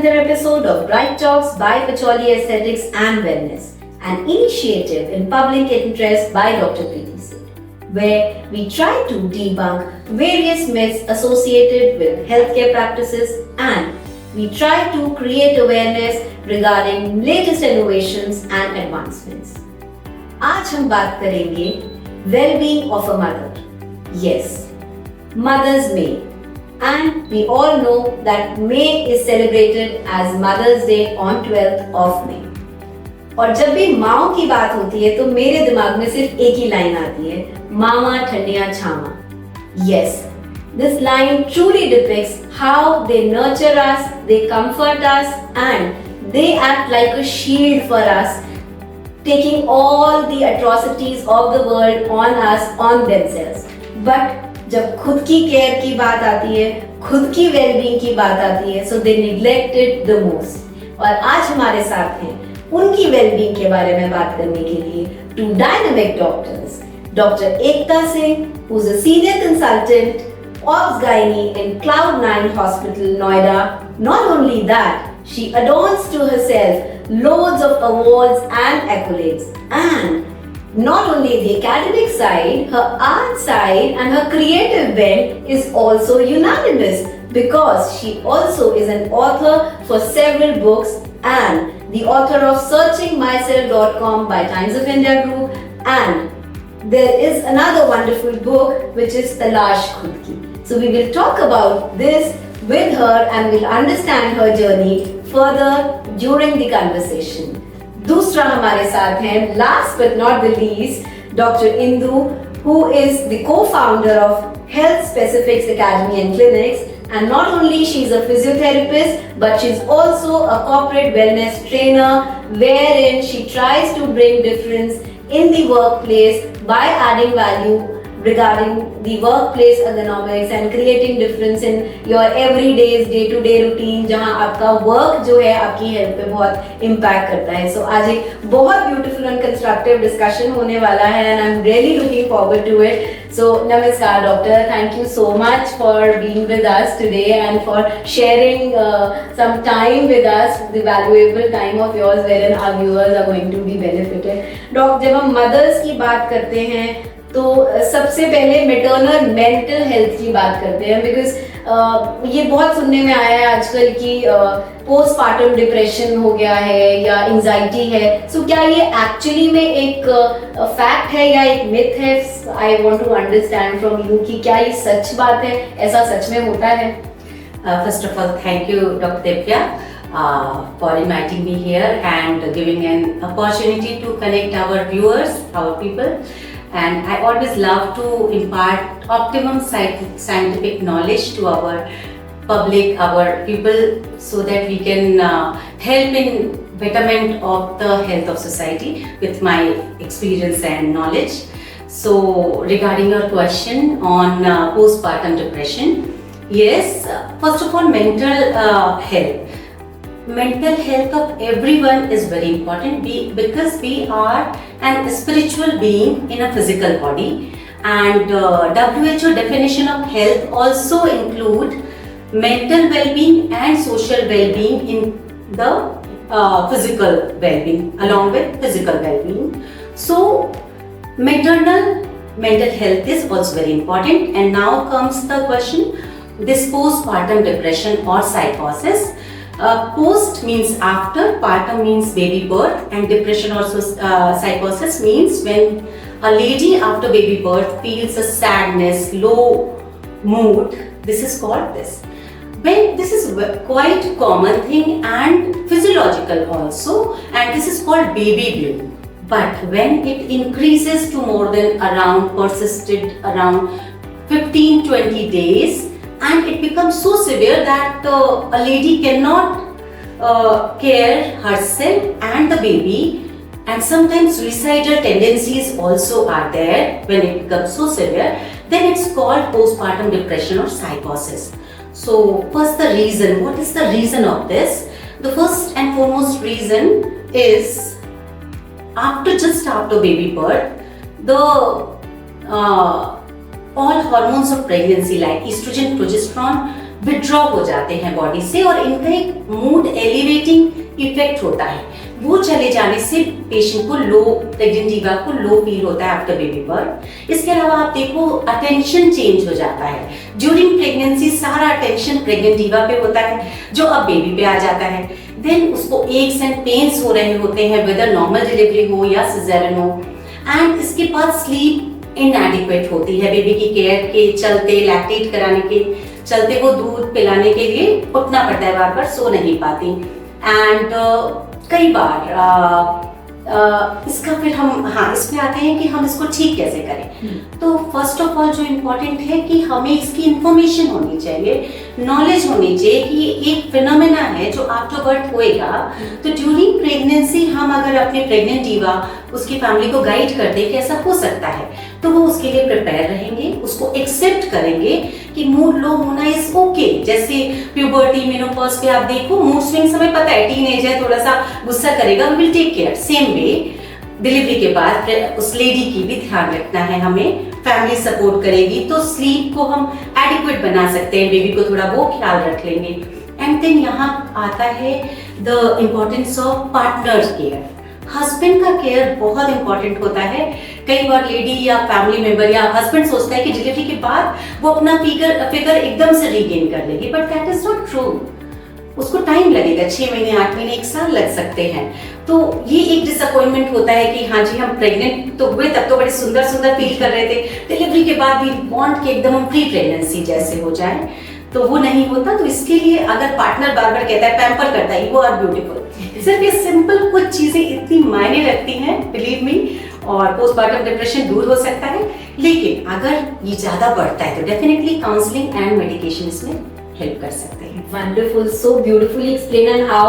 another episode of Bright Talks by Pacholi Aesthetics and Wellness, an initiative in public interest by Dr. Preeti Singh, where we try to debunk various myths associated with healthcare practices and we try to create awareness regarding latest innovations and advancements. आज हम बात करेंगे well-being of a mother. Yes, Mother's May. And we all know that May is celebrated as Mother's Day on 12th of May. और जब भी माओ की बात होती है तो मेरे दिमाग में सिर्फ एक ही लाइन आती है, मामा ठंडियां छामा. Yes, this line truly depicts how they nurture us, they comfort us and they act like a shield for us, taking all the atrocities of the world on us, on themselves. But जब खुद की care की बात आती है, खुद की wellbeing की बात आती है, so they neglect it the most. और आज हमारे साथ हैं उनकी वेलबींग के बारे में बात करने के लिए two dynamic doctors, Dr. Ekta Singh, who's a senior consultant, Obs Gynae in Cloud9 Hospital, Noida. Not only that, she adorns to herself loads of awards and accolades. And not only the academic side, her art side and her creative bent is also unanimous because she also is an author for several books and the author of searchingmyself.com by Times of India Group, and there is another wonderful book which is Talash Khud Ki. So we will talk about this with her and we'll understand her journey further during the conversation. दूसरा हमारे साथ हैं last but not the least Dr. Indu, who is the co-founder of Health Specifics Academy and Clinics, and not only she's a physiotherapist but she's also a corporate wellness trainer wherein she tries to bring difference in the workplace by adding value regarding the workplace ergonomics and creating difference in your everyday's day-to-day routine, जहाँ आपका work जो है आपकी health पे बहुत impact करता है. So आज एक बहुत beautiful and constructive discussion होने वाला है and I'm really looking forward to it. So Namaskar Doctor, thank you so much for being with us today and for sharing some time with us, the valuable time of yours wherein our viewers are going to be benefited. Doc, जब हम mothers की बात करते हैं तो सबसे पहले maternal mental health की बात करते हैं बिकॉज ये बहुत सुनने में आया है आजकल कि पोस्टपार्टम डिप्रेशन हो गया है या एंजाइटी है. सो क्या ये एक्चुअली में एक फैक्ट है या एक मिथ है? I want to understand from you कि क्या ये सच बात है, ऐसा सच में होता है? First of all, thank you, Dr. Devya, for inviting me here and giving an opportunity to connect our viewers, our people. And I always love to impart optimum scientific knowledge to our public, our people, so that we can help in betterment of the health of society with my experience and knowledge. So regarding your question on postpartum depression, yes, first of all, mental health. Mental health of everyone is very important because we are an spiritual being in a physical body, and WHO definition of health also include mental well-being and social well-being in the physical well-being along with physical well-being. So maternal mental health is also very important. And now comes the question, this postpartum depression or psychosis. Post means after, partum means baby birth, and depression also psychosis means when a lady after baby birth feels a sadness, low mood. This is called this. When this is quite common thing and physiological also, and this is called baby blue. But when it increases to more than persisted around 15-20 days, and it becomes so severe that a lady cannot care herself and the baby, and sometimes suicidal tendencies also are there when it becomes so severe, then it's called postpartum depression or psychosis. So first the reason, what is the reason of this? The first and foremost reason is just after baby birth, the all hormones of pregnancy like estrogen, progesterone withdraw हो जाते हैं body से और इनका एक mood elevating effect होता है, वो चले जाने से पेशेंट को लो, प्रेग्नेंट डीवा को लो फील होता है आफ्टर बेबी बर्थ। इसके अलावा आप देखो अटेंशन चेंज हो जाता है ड्यूरिंग प्रेगनेंसी, सारा अटेंशन प्रेग्नेंट डीवा पे होता है जो अब बेबी पे आ जाता है। देन उसको एक्स एंड पेन्स हो रहे होते हैं वेदर नॉर्मल डिलीवरी हो या सिजेरियन हो, एंड इसके बाद स्लीप इनएडिक्वेट होती है बेबी की केयर के चलते, लैक्टेट कराने के चलते वो दूध पिलाने के लिए उठना पड़ता है, बार बार सो नहीं पाती। एंड कई बार इसका फिर हम इसमें आते हैं कि हम इसको ठीक कैसे करें। तो फर्स्ट ऑफ ऑल जो इम्पोर्टेंट है कि हमें इसकी इंफॉर्मेशन होनी चाहिए, नॉलेज होनी चाहिए कि ये एक फिनोमेना है जो आफ्टर बर्थ होएगा। तो ड्यूरिंग प्रेगनेंसी हम अगर अपने प्रेग्नेंट डीवा उसकी फैमिली को गाइड कर दे कि ऐसा हो सकता है, तो वो उसके लिए प्रिपेयर रहेंगे, उसको एक्सेप्ट करेंगे कि मूड लो होना इज ओके। जैसे प्यूबर्टी, मेनोपॉज पे आप देखो मूड स्विंग्स हमें पता है, टीनेज है, थोड़ा सा गुस्सा करेगा, we will take care. Same way delivery के बाद उस लेडी की भी ध्यान रखना है हमें, फैमिली सपोर्ट करेगी तो स्लीप को हम एडिक्वेट बना सकते हैं, बेबी को थोड़ा वो ख्याल रख लेंगे। एंड देन यहाँ आता है the importance of partner care. Husband का केयर बहुत इंपॉर्टेंट होता है। कई बार लेडी या फैमिली मेंबर या हस्बैंड सोचता है कि डिलीवरी के बाद वो अपना फिगर एकदम से रीगेन कर लेगी, but that is not true. उसको टाइम लगेगा, 6 महीने, 8 महीने, 1 साल लग सकते हैं। तो ये एक डिसअपॉइंटमेंट होता है कि हाँ जी हम प्रेग्नेंट तो हुए, तब तो बड़े सुंदर सुंदर फील कर रहे थे, डिलीवरी के बाद भी वांट कि एकदम हम प्री प्रेगनेंसी जैसे हो जाए, तो वो नहीं होता। तो इसके लिए अगर पार्टनर बार बार कहता है, पैम्पर करता है, यू आर ब्यूटीफुल, सिर्फ ये सिंपल कुछ चीजें इतनी मायने रखती हैं, बिलीव मी, और पोस्टमार्टम डिप्रेशन दूर हो सकता है। लेकिन अगर ये ज्यादा बढ़ता है तो डेफिनेटली काउंसलिंग एंड मेडिकेशन इसमें हेल्प कर सकते हैं। Wonderful, so beautifully explained and how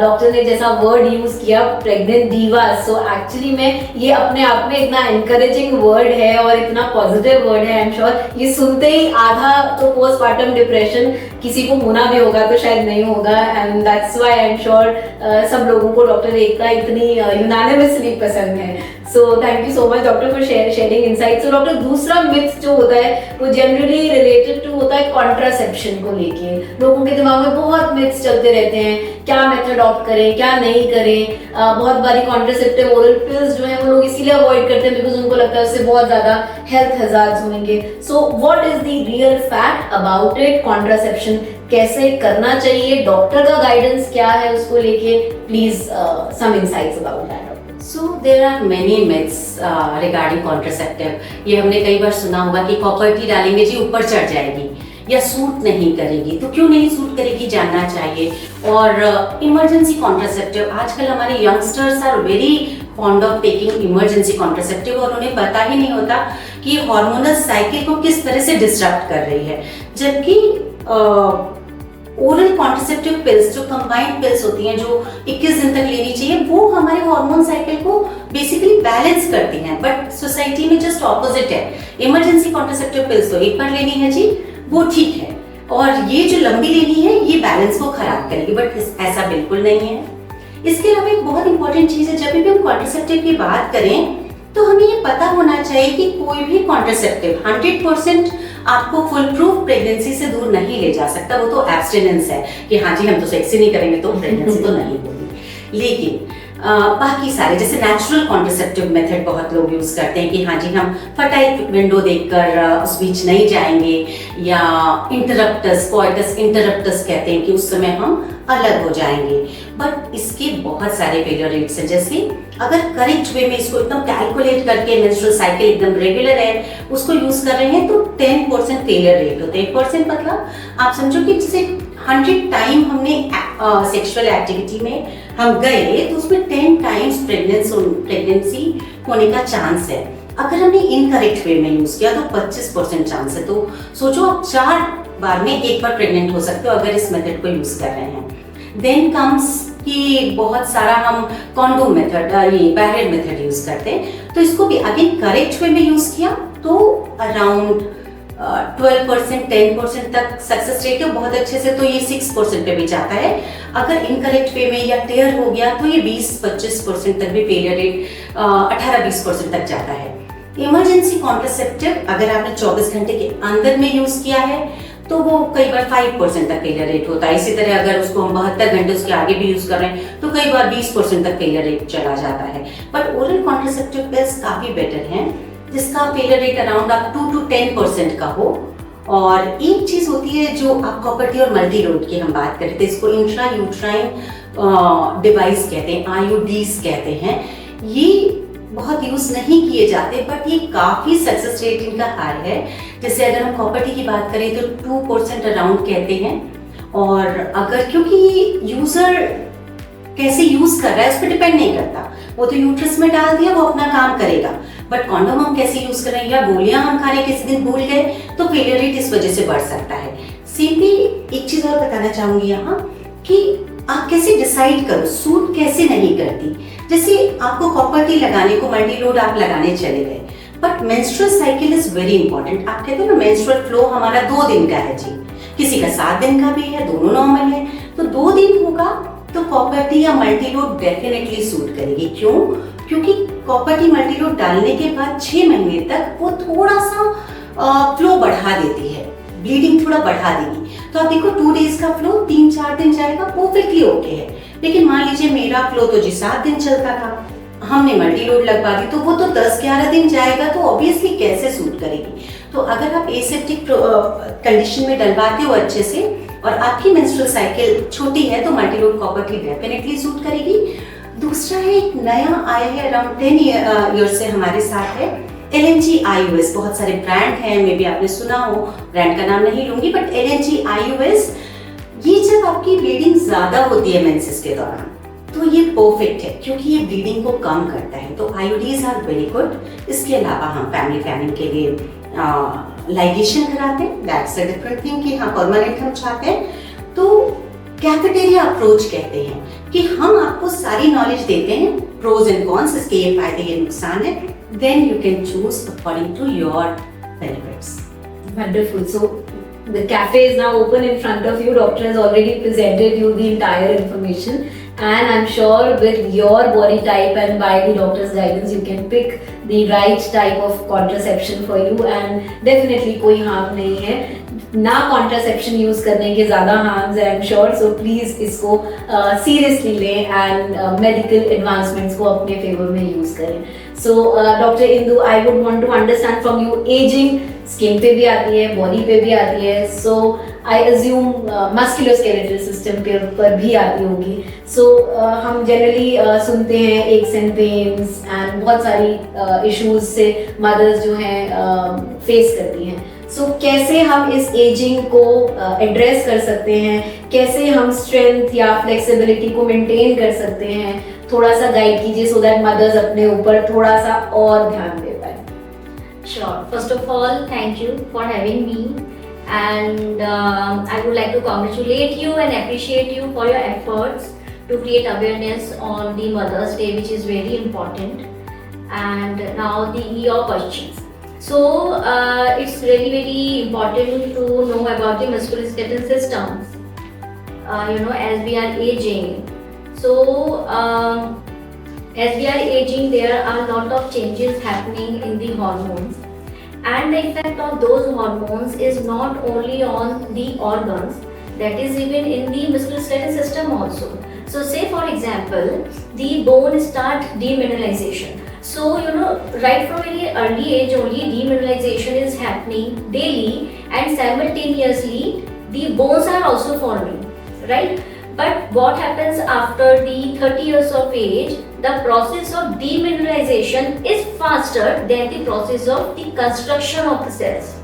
doctor ने जैसा वर्ड यूज किया प्रेग्नेंट डीवा, सो एक्चुअली में ये अपने आप में इतना एनकरेजिंग वर्ड है और इतना पॉजिटिव वर्ड है। आई एम श्योर ये सुनते ही आधा तो पोस्टमार्टम डिप्रेशन किसी को होना भी होगा तो शायद नहीं होगा, and that's why I am sure सब लोगों को डॉक्टर एकता इतनी यूनानिमसली पसंद है। So thank you so much doctor for sharing insights. तो डॉक्टर दूसरा मिथ जो होता है वो जनरली रिलेटेड टू होता है कॉन्ट्रासेप्शन को लेके। लोगों के दिमाग में बहुत मिथ्स चलते रहते हैं, क्या मेथड ऑप्ट करें, क्या नहीं करें। बहुत बारी कॉन्ट्रासेप्टिव ओरल पिल्स जो है वो लोग इसीलिए अवॉइड करते हैं बिकॉज उनको लगता है उससे बहुत ज्यादा हेल्थ हजार्ड्स होंगे। So what is the real fact about it, contraception कैसे करना चाहिए, डॉक्टर का गाइडेंस क्या है उसको लेके, please some insights about that. So there are many myths regarding contraceptive. ये हमने कई बार सुना होगा कि कॉपर टी डालेंगे जी ऊपर चढ़ जाएगी या सूट नहीं करेगी, तो क्यों नहीं सूट करेगी जानना चाहिए। और इमरजेंसी कॉन्ट्रासेप्टिव, आजकल हमारे youngsters are very fond of taking emergency contraceptive और उन्हें पता ही नहीं होता कि हार्मोनल साइकिल को किस तरह से डिस्टर्ब कर रही है। जबकि ओरल कॉन्ट्रासेप्टिव पिल्स जो कंबाइंड पिल्स होती हैं जो 21 दिन तक लेनी चाहिए, वो हमारे हार्मोन साइकिल को बेसिकली बैलेंस करती हैं, बट सोसाइटी में जस्ट ऑपोजिट है। इमरजेंसी कॉन्ट्रासेप्टिव पिल्स तो एक बार लेनी है जी, वो ठीक है, और ये जो लंबी लेनी है ये बैलेंस को खराब करेगी, बट ऐसा बिल्कुल नहीं है। इसके अलावा एक बहुत इंपॉर्टेंट चीज है, जब भी हम कॉन्ट्रासेप्टिव की बात करें तो हमें ये पता होना चाहिए कि कोई भी कॉन्ट्रासेप्टिव 100% आपको फुल प्रूफ प्रेगनेंसी से दूर नहीं ले जा सकता। वो तो एब्स्टिनेंस है कि हाँ जी हम तो सेक्स ही नहीं करेंगे तो प्रेगनेंसी तो नहीं होगी। लेकिन बाकी सारे जैसे नेचुरल कॉन्ट्रासेप्टिव मेथड बहुत लोग यूज करते हैं कि हाँ जी हम फर्टाइल विंडो देखकर उस बीच नहीं जाएंगे, या इंटरप्टस, कोइटस इंटरप्टस कहते हैं कि उस समय हम अलग हो जाएंगे, बट इसके बहुत सारे फेलियर रेट्स हैं। जैसे अगर करेक्ट वे में इसको एकदम कैलकुलेट करके मेंस्ट्रुअल साइकिल एकदम रेगुलर है उसको यूज कर रहे हैं तो 10% फेलियर रेट होते हैं। 1% मतलब आप समझो कि जैसे 100 टाइम हमने सेक्सुअल एक्टिविटी में हम गए तो उसमें 10 टाइम्स प्रेगनेंसी होने का चांस है। अगर हमने इनकरेक्ट वे में यूज किया तो 25% चांस है। तो सोचो आप 4 बार में एक बार प्रेग्नेंट हो सकते हो अगर इस मेथड को यूज कर रहे हैं। देन कम्स कि बहुत सारा हम कॉन्डोम मेथड, ये बैरियर मेथड यूज करते हैं, तो इसको भी अगेन करेक्ट वे में यूज किया तो अराउंड 12% 10% तक सक्सेस रेट है बहुत अच्छे से, तो ये 6% पे भी जाता है। अगर इनकरेक्ट वे में या टेयर हो गया तो ये 20-25% तक भी फेलियर रेट 18-20% तक जाता है। इमरजेंसी कॉन्ट्रासेप्टिव अगर आपने 24 घंटे के अंदर में यूज किया है तो वो कई बार 5% तक फेलियर रेट होता है। इसी तरह अगर उसको हम 72 घंटे उसके आगे भी यूज कर रहे हैं तो कई बार 20% तक फेलियर रेट चला जाता है। बट ओरल कॉन्ट्रासेप्टिव पिल्स काफी बेटर हैं जिसका फेलियर रेट अराउंड आप 2 to 10% का हो। और एक चीज होती है जो आप कॉपर टी और मल्टी लोड की हम बात करते थे, इसको इंट्रा यूट्राइन डिवाइस कहते हैं, IUDs कहते हैं। ये बहुत यूज नहीं किए जाते बट ये काफी सक्सेस रेट इनका हाई है। जैसे अगर हम कॉपर टी की बात करें तो 2% अराउंड कहते हैं। और अगर क्योंकि यूजर कैसे यूज कर रहा है उस पर डिपेंड नहीं करता, वो तो यूट्रस में डाल दिया वो अपना काम करेगा। बट कॉन्डोम हम कैसे यूज कर रहे हैं या गोलियां हम खाने किसी दिन भूल गए तो फेलियर रेट इस वजह से बढ़ सकता है। सिंपली एक चीज और बताना चाहूंगी यहाँ कि आप कैसे डिसाइड करो सूट कैसे नहीं करती। जैसे आपको कॉपर टी लगाने को मल्टी लोड आप लगाने चले गए but menstrual cycle is very important. आप कहते हैं ना मेंस्ट्रुअल फ्लो हमारा 2 दिन का है जी, किसी का 7 दिन का भी है, दोनों नॉर्मल है। तो 2 दिन होगा तो कॉपर टी या मल्टी लोड डेफिनेटली सूट करेगी। क्यों? क्योंकि कॉपर टी मल्टी लोड डालने के बाद 6 महीने तक वो थोड़ा सा फ्लो बढ़ा देती है, ब्लीडिंग थोड़ा बढ़ा देगी। तो आप देखो 2 डेज का फ्लो 3-4 दिन जाएगा, परफेक्टली ओके है। लेकिन मान लीजिए मेरा फ्लो तो जी 7 दिन चलता था, हमने मल्टी लोड लगवा दी तो वो तो 10-11 दिन जाएगा, तो ऑब्वियसली कैसे सूट करेगी। तो अगर आप एसेप्टिक कंडीशन में डलवाते हो अच्छे से और आपकी मेंस्ट्रुअल साइकिल छोटी है तो multi load copper T definitely suit करेगी। दूसरा है एक नया आया है अराउंड 10 ईयर्स से हमारे साथ है LNG IUS। बहुत सारे ब्रांड हैं, मे बी आपने सुना हो, ब्रांड का नाम नहीं लूंगी, बट LNG IUS ये जब आपकी ब्लीडिंग ज्यादा होती है मेंसेस के दौरान तो ये परफेक्ट है क्योंकि ये ब्लीडिंग को कम करता है। तो IUDs आर वेरी गुड। इसके अलावा हम फैमिली प्लानिंग के लिए लाइगेशन कराते हैं, दैट्स अ डिफरेंट थिंग कि हाँ परमानेंट हम चाहते हैं। तो कैफेटेरिया अप्रोच कहते हैं कि हम आपको सारी नॉलेज देते हैं, प्रोज एंड कॉन्स, इसके ये फायदे ये नुकसान है, then you can choose according to your benefits. Wonderful. So the cafe is now open in front of you. Doctor has already presented you the entire information, and I'm sure with your body type and by the doctor's guidance, you can pick the right type of contraception for you. And definitely कोई harm नहीं है ना, contraception use करने के ज्यादा harms है I am sure. So please इसको seriously लें एंड मेडिकल एडवांसमेंट्स को अपने फेवर में यूज करें। So doctor Indu, I would want to understand from you, ageing skin पे भी आती है, बॉडी पे भी आती है, so I assume musculoskeletal system पे पर भी आती होंगी। सो हम जनरली सुनते हैं एक्स एंड पेन्स एंड बहुत सारी इश्यूज से मदर्स जो हैं फेस करती हैं। सो कैसे हम इस एजिंग को एड्रेस कर सकते हैं, कैसे हम स्ट्रेंथ या फ्लेक्सिबिलिटी को मेंटेन कर सकते हैं, थोड़ा सा गाइड कीजिए सो दैट मदर्स अपने ऊपर थोड़ा सा और ध्यान दे पाए। Sure. First of all, thank you for having me, and I would like to congratulate you and appreciate you for your efforts to create awareness on the Mother's Day, which is very important. And now your questions. So it's really very important to know about the musculoskeletal systems. As we are aging, so as we are aging, there are a lot of changes happening in the hormones, and the effect of those hormones is not only on the organs, that is even in the musculoskeletal system also. So say for example, the bone start demineralization. So right from very early age only demineralization is happening daily, and simultaneously the bones are also forming, right? But what happens after the 30 years of age, the process of demineralization is faster than the process of the construction of the cells.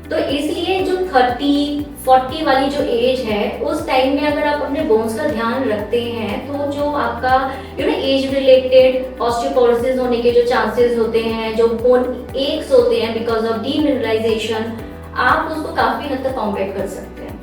तो इसलिए जो 30-40 वाली जो as है उस time में अगर आप अपने बोन्स का ध्यान रखते हैं तो जो आपका एज रिलेटेड ऑस्टियोपोरोसिस होने के जो चांसेस होते हैं, जो बोन एक्स होते हैं बिकॉज ऑफ डीमिनरलाइजेशन, आप उसको काफी हद तक कॉम्बैट कर सकते हैं।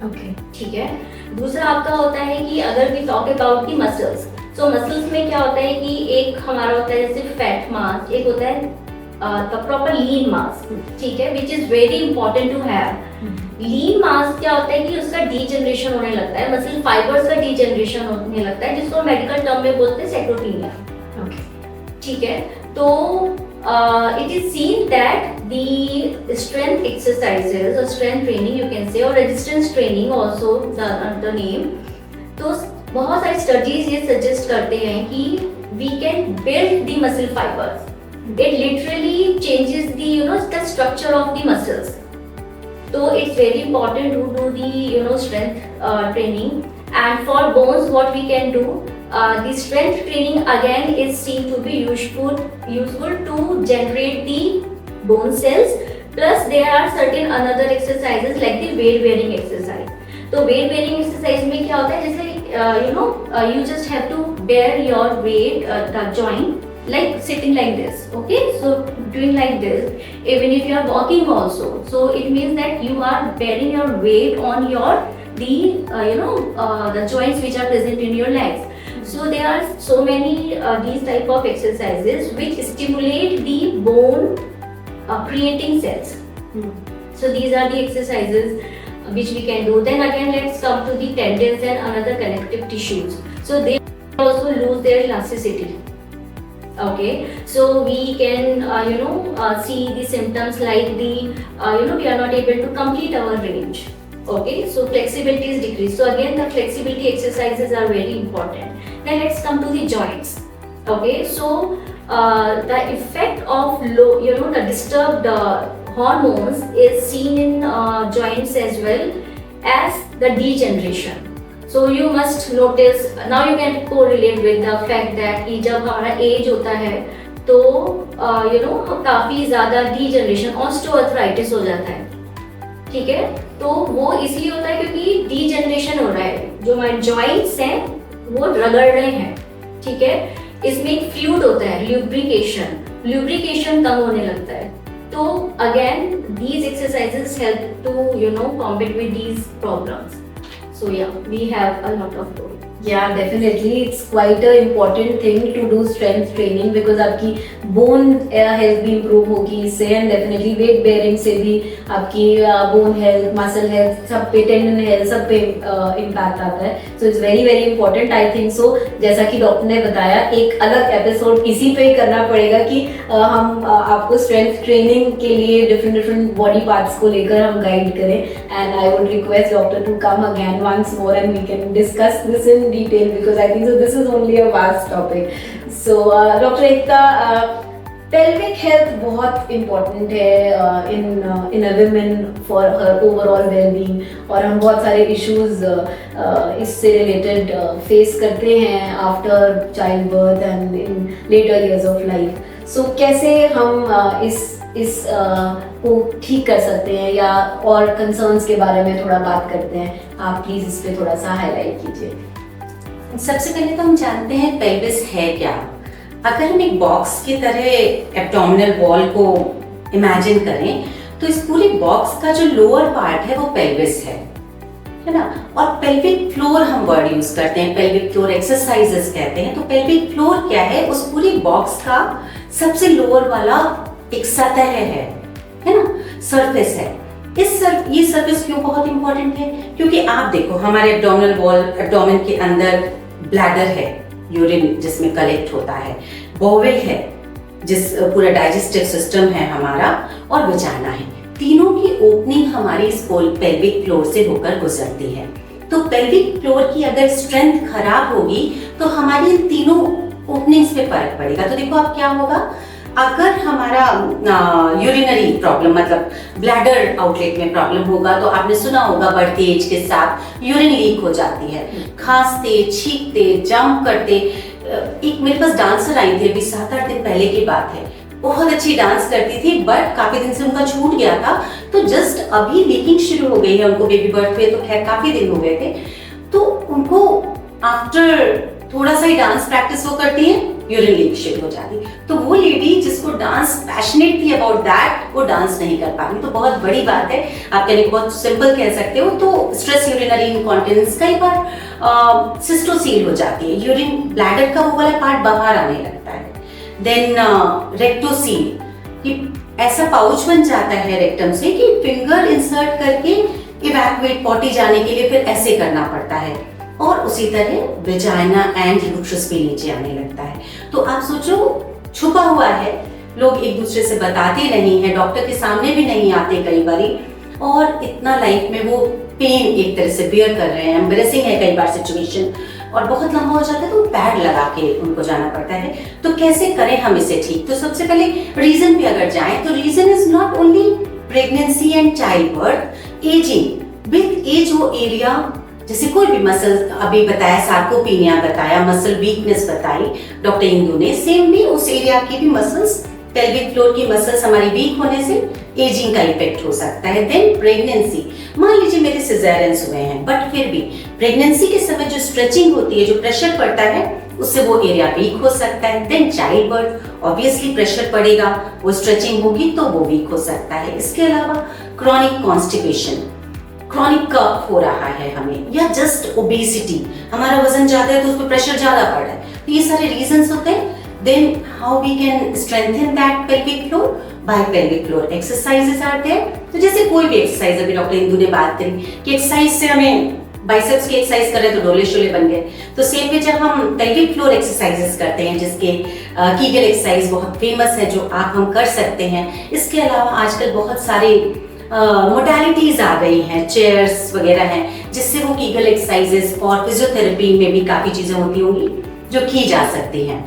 ओके, ठीक है। दूसरा आपका होता है कि अगर we talk about the muscles, so muscles में क्या होता है कि एक हमारा होता है जैसे फैट मास, एक होता है प्रॉपर लीन मास, ठीक है, which is very important to have. Lean mass क्या होता है कि उसका डीजनरेशन होने लगता है, मसल फाइबर्स का डीजनरेशन होने लगता है, जिसको मेडिकल टर्म में बोलते हैं सैक्रोटीनिया। ओके, ठीक है। तो it is seen that the strength exercises or strength training you can say or resistance training also the name, तो बहुत सारी स्टडीज ये सजेस्ट करते हैं कि we can build the muscle fibers. It literally changes the structure of the muscles. So it's very important to do the strength training. And for bones, what we can do, the strength training again is seen to be useful to generate the bone cells. Plus there are certain another exercises like the weight bearing exercise. तो weight bearing exercise में क्या होता है, जैसे you just have to bear your weight the joint like sitting like this, okay, so doing like this even if you are walking also, so it means that you are bearing your weight on your the joints which are present in your legs. So there are so many these type of exercises which stimulate the bone creating cells. So these are the exercises which we can do. Then again let's come to the tendons and another connective tissues. So they also lose their elasticity. Okay, so we can see the symptoms like the we are not able to complete our range. Okay, so flexibility is decreased. So again the flexibility exercises are very important. Then let's come to the joints. Okay, so the effect of the disturbed hormones is seen in joints as well as the degeneration. So you must notice, now you can correlate with the fact that कि जब हमारा as होता है तो काफी ज्यादा degeneration, osteoarthritis हो जाता है, ठीक है, तो वो इसलिए होता है क्योंकि degeneration हो रहा है, जो हमारे joints हैं वो रगड़ रहे हैं, ठीक है, इसमें एक fluid होता है, lubrication कम होने लगता है. So again, these exercises help to combat with these problems. So yeah, we have a lot of those. Yeah, definitely. It's quite an important thing to do strength training because आपकी bone health भी improve होगी इससे, and definitely weight bearing से भी आपकी bone health, muscle health, सब पे tendon health सब पे impact आता है. So it's very very important. I think so. जैसा कि डॉक्टर ने बताया, एक अलग एपिसोड इसी पे ही करना पड़ेगा कि हम आपको strength training के लिए different body parts को लेकर हम guide करें. And I would request doctor to come again once more and we can discuss this in detail because I think so this is only a vast topic. So Dr. Ekta, pelvic health बहुत important है in a woman for her overall well-being, और हम बहुत सारे issues इससे related face करते हैं after childbirth and in later years of life. So कैसे हम इस को ठीक कर सकते हैं या और concerns के बारे में थोड़ा बात करते हैं, आप प्लीज इस पे थोड़ा सा हाईलाइट कीजिए. सबसे पहले तो हम जानते हैं पेल्विस है क्या. अगर हम एक बॉक्स की तरह एब्डोमिनल वॉल को इमेजिन करें तो इस पूरे बॉक्स का जो लोअर पार्ट है वो पेल्विस है ना. और पेल्विक फ्लोर हम वर्ड यूज करते हैं, पेल्विक फ्लोर एक्सरसाइजेस कहते हैं. तो पेल्विक फ्लोर क्या है, उस पूरी बॉक्स का सबसे लोअर वाला एक सतह है ना, सरफेस है. ये सरफेस क्यों बहुत इंपॉर्टेंट है, क्योंकि आप देखो हमारे एब्डोमिनल वॉल, एब्डोमेन के अंदर ब्लैडर है, यूरिन जिसमें कलेक्ट होता है, बोवेल है जिस पूरा डाइजेस्टिव सिस्टम है हमारा, और वजाना है. तीनों की ओपनिंग हमारी इस पेल्विक फ्लोर से होकर गुजरती है. तो पेल्विक फ्लोर की अगर स्ट्रेंथ खराब होगी तो हमारी इन तीनों ओपनिंग्स पे फर्क पड़ेगा. तो देखो अब क्या होगा, अगर हमारा यूरिनरी प्रॉब्लम मतलब ब्लैडर आउटलेट में प्रॉब्लम होगा तो आपने सुना होगा बढ़ती एज के साथ यूरिन लीक हो जाती है. खांसते, छींकते, जंप करते. एक मेरे पास डांसर आई थी अभी 7-8 दिन पहले की बात है, बहुत अच्छी डांस करती थी बट काफी दिन से उनका छूट गया था, तो जस्ट अभी लीकिंग शुरू हो गई है उनको बेबी बर्थ पे, तो खैर काफी दिन हो गए थे. तो उनको आफ्टर थोड़ा सा ही डांस प्रैक्टिस वो करती है, यूरिन लीक शुरू हो जाती. तो वो लेडी जिसको डांस पैशनेट थी अबाउट दैट, वो डांस नहीं कर पाई. तो बहुत बड़ी बात है, आप कहने बहुत सिंपल कह सकते हो. तो स्ट्रेस यूरिनरी इनकॉन्टिनेंस कई बार सिस्टोसील हो जाती है, यूरिन ब्लैडर का वो वाला पार्ट बाहर आने लगता है. देन रेक्टोसील, कि ऐसा पाउच बन जाता है रेक्टम से कि फिंगर इंसर्ट करके इवैक्यूएट पॉटी जाने के लिए फिर ऐसे करना पड़ता है. और उसी तरह वेजाइना एंड यूट्रस भी नीचे आने लगता है. तो आप सोचो छुपा हुआ है लोग एक दूसरे से बताते नहीं हैं, डॉक्टर के सामने भी नहीं आते कई बारी, और इतना लाइफ में वो पेन एक तरह से बियर कर रहे हैं, एम्बरेसिंग है कई बार सिचुएशन, और बहुत लंबा हो जाता है तो पैड लगा के उनको जाना पड़ता है। तो कैसे करें हम इसे ठीक? तो सबसे पहले रीजन पे अगर जाएं तो reason is not only pregnancy and child birth, ageing. With age वो एरिया, जैसे कोई भी मसल, अभी बताया सार्कोपीनिया बताया, मसल वीकनेस बताई डॉक्टर इंदु ने, सेम भी उस एरिया की भी मसल्स, पेल्विक फ्लोर की मसल्स हमारी वीक होने से एजिंग का इफेक्ट हो सकता है। देन प्रेगनेंसी, मान लीजिए मेरे सिजेरियंस हुए हैं, बट फिर भी प्रेगनेंसी के समय जो स्ट्रेचिंग होती है, जो प्रेशर पड़ता है, उससे वो एरिया वीक हो सकता है। Then child birth, obviously pressure पड़ेगा, वो स्ट्रेचिंग होगी तो वो वीक हो सकता है। इसके अलावा क्रॉनिक कॉन्स्टिपेशन, क्रॉनिक कफ हो रहा है हमें, या जस्ट ओबेसिटी, हमारा वजन ज्यादा है तो उस पर प्रेशर ज्यादा पड़ रहा है, तो ये सारे रीजंस होते हैं। Then how we can strengthen that pelvic floor? By pelvic floor exercises are there. तो जैसे कोई भी एक्सरसाइज, अभी डॉक्टर इंदु ने बात करी कि एक्सरसाइज से हमें बाइसेप्स की एक्सरसाइज करें तो डोले शोले बन गए, तो सेम वे जब हम पेल्विक फ्लोर एक्सरसाइजेस करते हैं, जिसके कीगल एक्सरसाइज बहुत फेमस है जो आप हम कर सकते हैं। इसके अलावा आजकल बहुत सारे मोडालिटीज आ गई हैं, चेयर्स वगैरह हैं, जिससे वो कीगल एक्सरसाइजेस और फिजियोथेरेपी में भी काफी चीजें होती होंगी जो की जा सकती हैं।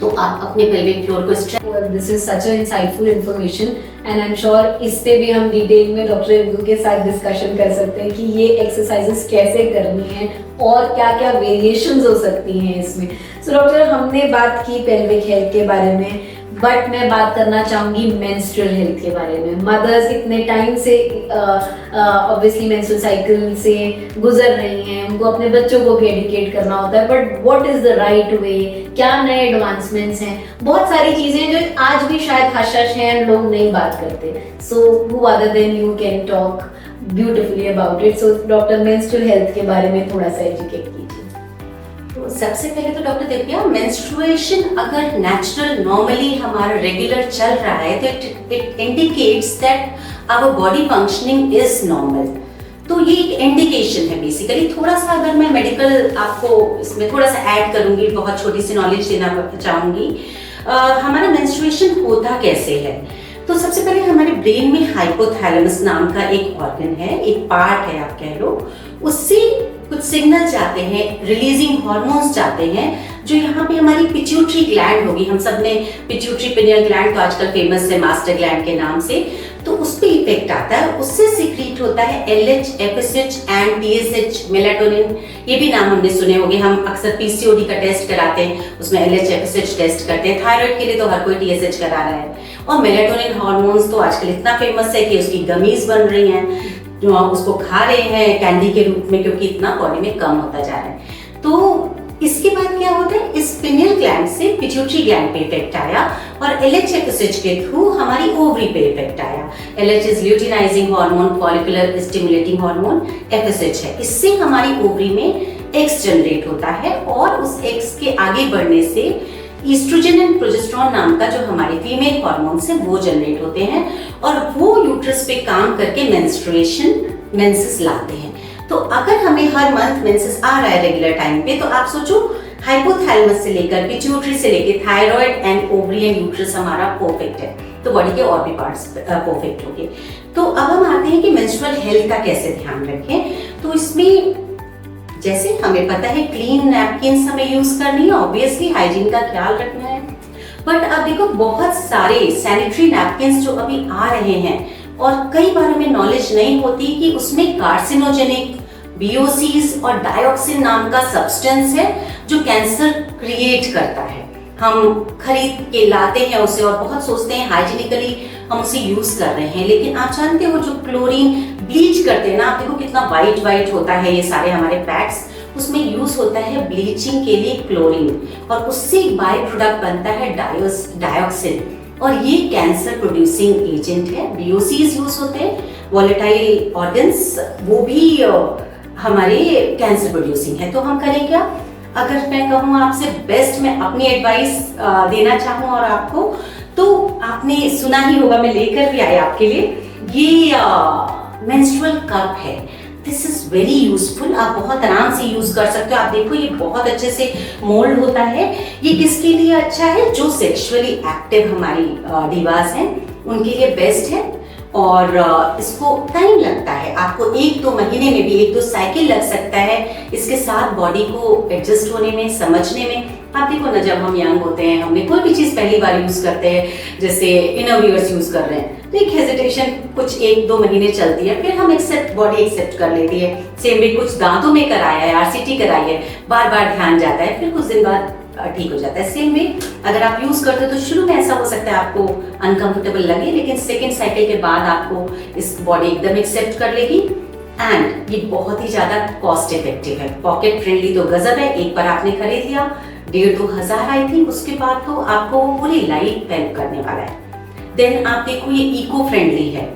तो आप अपने पेल्विक फ्लोर को this is such insightful information, and I am sure इस पे भी हम डिटेल में डॉक्टर इंदु के साथ डिस्कशन कर सकते हैं कि ये एक्सरसाइजेस कैसे करनी है और क्या क्या वेरिएशंस हो सकती हैं इसमें। सो डॉक्टर, हमने बात की पेल्विक हेल्थ के बारे में, बट मैं बात करना चाहूंगी मेंस्ट्रुअल हेल्थ के बारे में। मदर्स इतने टाइम से ऑब्वियसली मेंस्ट्रुअल साइकिल से गुजर रही हैं, उनको अपने बच्चों को एडुकेट करना होता है, but what is the right way, क्या नए एडवांसमेंट्स हैं, बहुत सारी चीजें जो आज भी शायद हश हैं, लोग नहीं बात करते। So who other than you can talk beautifully about it. So doctor, menstrual health के बारे में थोड़ा सा एजुकेट कीजिए। सबसे पहले तो डॉक्टर दिव्या, मेंस्ट्रुएशन अगर नेचुरल नॉर्मली हमारा रेगुलर चल रहा है तो it indicates that our body functioning is normal. तो ये एक इंडिकेशन है बेसिकली। थोड़ा सा अगर मैं मेडिकल आपको इसमें थोड़ा सा ऐड करूंगी, बहुत छोटी सी नॉलेज देना चाहूंगी। हमारा मेंस्ट्रुएशन होता कैसे है? तो सबसे पहले हमारे ब्रेन में हाइपोथैलेमस नाम का एक ऑर्गन है, एक पार्ट है आप कह लो, उससे कुछ सिग्नल जाते हैं, रिलीजिंग हार्मोन्स जाते हैं, जो यहाँ पे हमारी पिट्यूटरी ग्लैंड होगी। हम सब ने पिट्यूटरी पिनियल ग्लैंड तो आजकल फेमस है मास्टर ग्लैंड के नाम से, तो उस पे इफेक्ट आता है, उससे सीक्रेट होता है LH, FSH and TSH, melatonin. ये भी नाम हमने सुने होंगे, हम अक्सर PCOD का टेस्ट कराते हैं, उसमें LH, FSH टेस्ट करते हैं। थायराइड के लिए तो हर कोई TSH करा रहा है, और मेलाटोनिन हार्मोन्स तो आजकल इतना फेमस है कि उसकी गमीज बन रही हैं, जो आप उसको खा रहे हैं कैंडी के रूप में, क्योंकि इतना बॉडी में कम होता जा रहा है। तो इसके बाद क्या होता है, इस पिनियल ग्लैंड से पिट्यूटरी ग्लैंड पे इफेक्ट आया, और LH, FSH के थ्रू हमारी ओवरी पे इफेक्ट आया। LH is luteinizing hormone, follicular stimulating hormone, FSH है, इससे हमारी ओवरी में एक्स जनरेट होता है, और उस एक्स के आगे बढ़ने से ईस्ट्रोजन एंड प्रोजेस्टेरोन नाम का जो हमारे फीमेल हार्मोन्स है वो जनरेट होते हैं, और वो यूट्रस पे काम करके मेंस्ट्रुएशन, मेंसेस लाते हैं। तो अगर हमें हर मंथ मेंसेस आ रहा है रेगुलर टाइम पे, तो आप सोचो हाइपोथैलेमस से लेकर पिट्यूटरी से लेकर thyroid and ovary and uterus हमारा परफेक्ट है, तो बॉडी के और भी पार्ट्स परफेक्ट हो गए। तो अब हम आते हैं कि मेंस्ट्रुअल हेल्थ का कैसे ध्यान रखें। तो इसमें जैसे हमें पता है क्लीन नैपकिन्स हमें यूज करनी है, ऑब्वियसली हाइजीन का ख्याल रखना है, बट अब देखो बहुत सारे सैनिटरी नैपकिन्स जो अभी आ रहे हैं, और कई बार हमें नॉलेज नहीं होती कि उसमें कार्सिनोजेनिक, बीओसीज और डायोक्सिन नाम का सब्सटेंस है जो कैंसर क्रिएट करता है। हम खरीद के लाते हैं उसे और बहुत सोचते हैं हाइजीनिकली हम उसे यूज कर रहे हैं, लेकिन आप जानते हो जो क्लोरीन ब्लीच करते हैं ना, आप देखो कितना वाइट वाइट होता है ये सारे हमारे पैड्स, उसमें यूज होता है ब्लीचिंग के लिए क्लोरीन, और उससे एक बाय प्रोडक्ट बनता है डायोक्सिन, और ये कैंसर प्रोड्यूसिंग एजेंट है। बीओसीज यूज होते हैं, वोलेटाइल ऑर्गन्स, वो भी हमारे कैंसर प्रोड्यूसिंग है। तो हम करें क्या? अगर मैं कहूँ आपसे बेस्ट मैं अपनी एडवाइस देना चाहूँ और आपको, तो आपने सुना ही होगा, मैं लेकर भी आई आपके लिए, ये मेंस्ट्रुअल कप है। दिस इज वेरी यूजफुल, आप बहुत आराम से यूज कर सकते हो। आप देखो ये बहुत अच्छे से मोल्ड होता है। ये किसके लिए अच्छा है? जो सेक्सुअली एक्टिव हमारी डिवास हैं उनके लिए बेस्ट है। और इसको टाइम लगता है, आपको 1-2 महीने में भी 1-2 साइकिल लग सकता है इसके साथ बॉडी को एडजस्ट होने में, समझने में। आप देखो ना, जब हम यंग होते हैं, हमने कोई भी चीज पहली बार यूज करते हैं, जैसे इनरवियर्स यूज कर रहे हैं, तो एक हेजिटेशन कुछ 1-2 महीने चलती है, फिर हम बॉडी एक्सेप्ट कर लेती है। सेम भी कुछ दांतों में कराया है, आरसीटी कराई है, बार बार ध्यान जाता है, फिर कुछ दिन बाद ठीक हो जाता है। सेम में अगर आप यूज करते हो तो शुरू में ऐसा हो सकता है आपको अनकंफर्टेबल लगे, लेकिन सेकेंड साइकिल के बाद आपको इस बॉडी एकदम एक्सेप्ट कर लेगी। एंड ये बहुत ही ज्यादा कॉस्ट इफेक्टिव है, पॉकेट फ्रेंडली तो गजब है। एक बार आपने खरीद लिया 1,500-2 हजार आई थिंक, उसके बाद तो आपको पूरी लाइफ हेल्प करने वाला है। देन आप देखो ये इको फ्रेंडली है।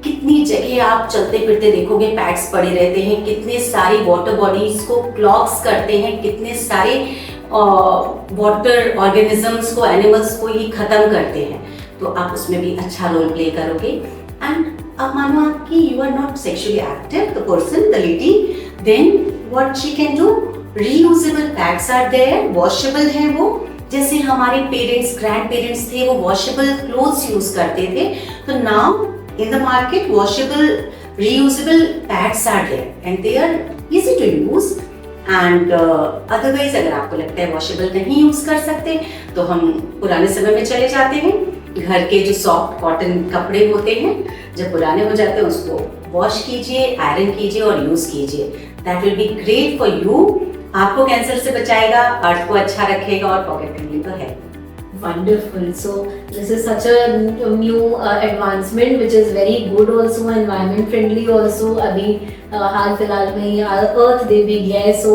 कितनी जगह आप चलते फिरते देखोगे पैड्स पड़े रहते हैं, कितने सारी वाटर बॉडीज को क्लॉग्स करते हैं, कितने सारे वाटर ऑर्गेनिजम्स को, एनिमल्स को ये खत्म करते हैं। तो आप उसमें भी अच्छा रोल प्ले करोगे। एंड अब मानो आपकी you are not sexually active, the person, the lady, then what she can do, reusable pads are there, washable है वो। जैसे हमारे पेरेंट्स, ग्रैंड पेरेंट्स थे, वो वॉशेबल क्लोथ्स यूज करते थे, तो now in the market washable reusable pads are there and they are easy to use and otherwise अगर आपको लगता है वॉशेबल नहीं यूज कर सकते तो हम पुराने समय में चले जाते हैं। घर के जो सॉफ्ट कॉटन कपड़े होते हैं जब पुराने हो जाते हैं उसको वॉश कीजिए, आयरन कीजिए और यूज कीजिए। That will be great for you. आपको कैंसर से बचाएगा, अर्थ को अच्छा रखेगा और पॉकेट फ्रेंडली तो है। Wonderful. So this is such a new advancement which is very good also, environment friendly also. अभी हाल फिलहाल में ही अर्थ डे भी गया है, सो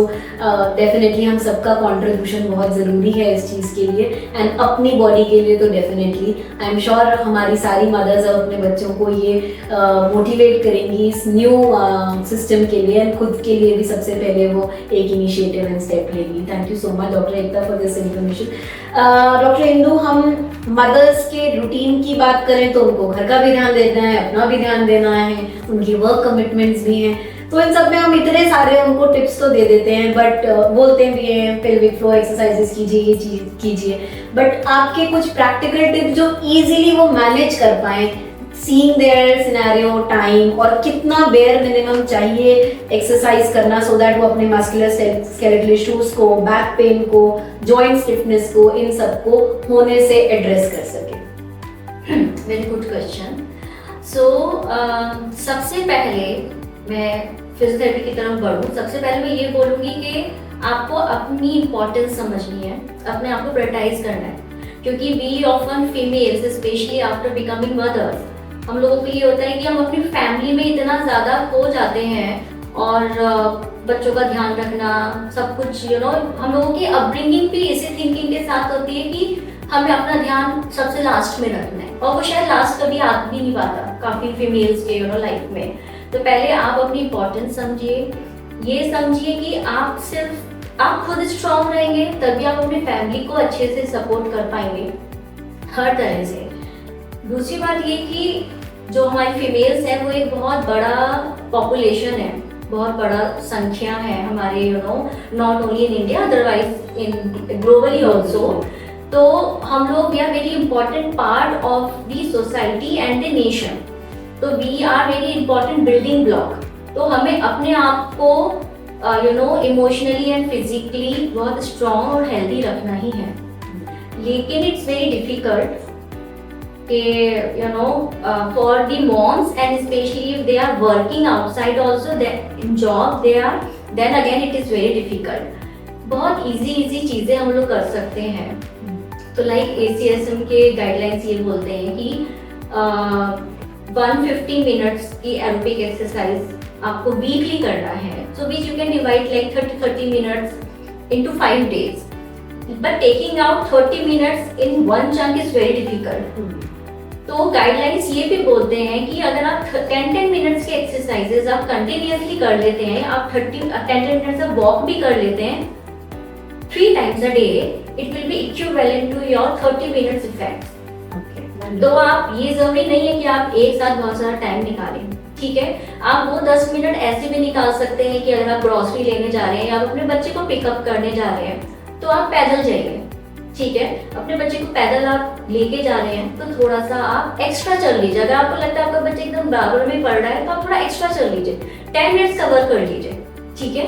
डेफिनेटली हम सबका कंट्रीब्यूशन बहुत ज़रूरी है इस चीज़ के लिए एंड अपनी बॉडी के लिए तो डेफिनेटली आई एम श्योर हमारी सारी मदर्स अब अपने बच्चों को ये मोटिवेट करेंगी इस न्यू सिस्टम के लिए एंड खुद के लिए भी सबसे पहले वो एक इनिशिएटिव एंड स्टेप लेगी। Thank you so much doctor Ekta for this information. Doctor Indu, हम मदर्स के रूटीन की बात करें तो उनको घर का भी ध्यान देना है, अपना भी ध्यान देना है, उनकी वर्क कमिटमेंट्स भी हैं, तो इन सब में हम इतने सारे उनको टिप्स तो दे देते हैं बट बोलते भी हैं पेल्विक फ्लोर एक्सरसाइजेस कीजिए, ये चीज कीजिए, बट आपके कुछ प्रैक्टिकल टिप्स जो इजीली वो मैनेज कर पाए, सीइंग देयर सिनेरियो, टाइम और कितना बेयर मिनिमम चाहिए एक्सरसाइज करना सो दैट वो अपने मस्कुलर स्केलेटल इश्यूज को, बैक पेन को, जॉइंट स्टिफनेस को, इन सब को होने से एड्रेस कर सके। Very good question. सो सबसे पहले मैं फिजियोथेरेपी की तरफ बढ़ूँ। सबसे पहले मैं ये बोलूँगी कि आपको अपनी इम्पोर्टेंस समझनी है, अपने आप को प्रायोरिटाइज करना है, क्योंकि we often females specially after becoming mothers, हम लोगों को ये होता है कि हम अपनी फैमिली में इतना ज़्यादा खो जाते हैं और बच्चों का ध्यान रखना सब कुछ हम लोगों की अपब्रिंगिंग भी इसी थिंकिंग के साथ होती है कि हमें अपना ध्यान सबसे लास्ट में रखना है और वो शायद लास्ट कभी आ भी नहीं पाता काफ़ी फीमेल्स के लाइफ में। तो पहले आप अपनी इम्पोर्टेंस समझिए, ये समझिए कि आप खुद स्ट्रांग रहेंगे तभी आप अपनी फैमिली को अच्छे से सपोर्ट कर पाएंगे हर तरह से। दूसरी बात ये कि जो हमारी फीमेल्स हैं वो एक बहुत बड़ा पॉपुलेशन है, बहुत बड़ा संख्या है हमारे not only in India otherwise in globally also. तो हम लोग we are very important part of the society and the nation. तो we are very important building block. तो हमें अपने आप को इमोशनली एंड फिजिकली बहुत स्ट्रॉन्ग और हेल्दी रखना ही है। लेकिन it's very difficult for the moms and especially if they are working outside also in job they are, then again it is very difficult। बहुत इजी चीज़ें हम लोग कर सकते हैं। तो लाइक ACSM के गाइडलाइंस ये बोलते हैं कि 150 मिनट्स की एरोबिक एक्सरसाइज आपको वीकली करना है। So which you can divide like 30 minutes into 5 days, but taking out 30 minutes in one chunk is very difficult। तो गाइडलाइंस ये भी बोलते हैं कि अगर आप 10 मिनट्स के एक्सरसाइजेस आप कंटिन्यूअसली कर लेते हैं, आप 10 मिनट्स का वॉक भी कर लेते हैं 3 times a day, it will be equivalent to your 30 minutes effect। तो आप ये जरूरी नहीं है कि आप एक साथ बहुत सारा टाइम निकालें, ठीक है, आप वो 10 मिनट ऐसे भी निकाल सकते हैं कि अगर आप ग्रोसरी लेने जा रहे हैं या आप अपने बच्चे को पिकअप करने जा रहे हैं तो आप पैदल जाइए, ठीक है। अपने बच्चे को पैदल आप लेके जा रहे हैं तो थोड़ा सा आप एक्स्ट्रा चल लीजिए। अगर आपको लगता है आपका बच्चा एकदम बराबर में पढ़ रहा है तो आप थोड़ा एक्स्ट्रा चल लीजिए, 10 मिनट्स कवर कर लीजिए, ठीक है।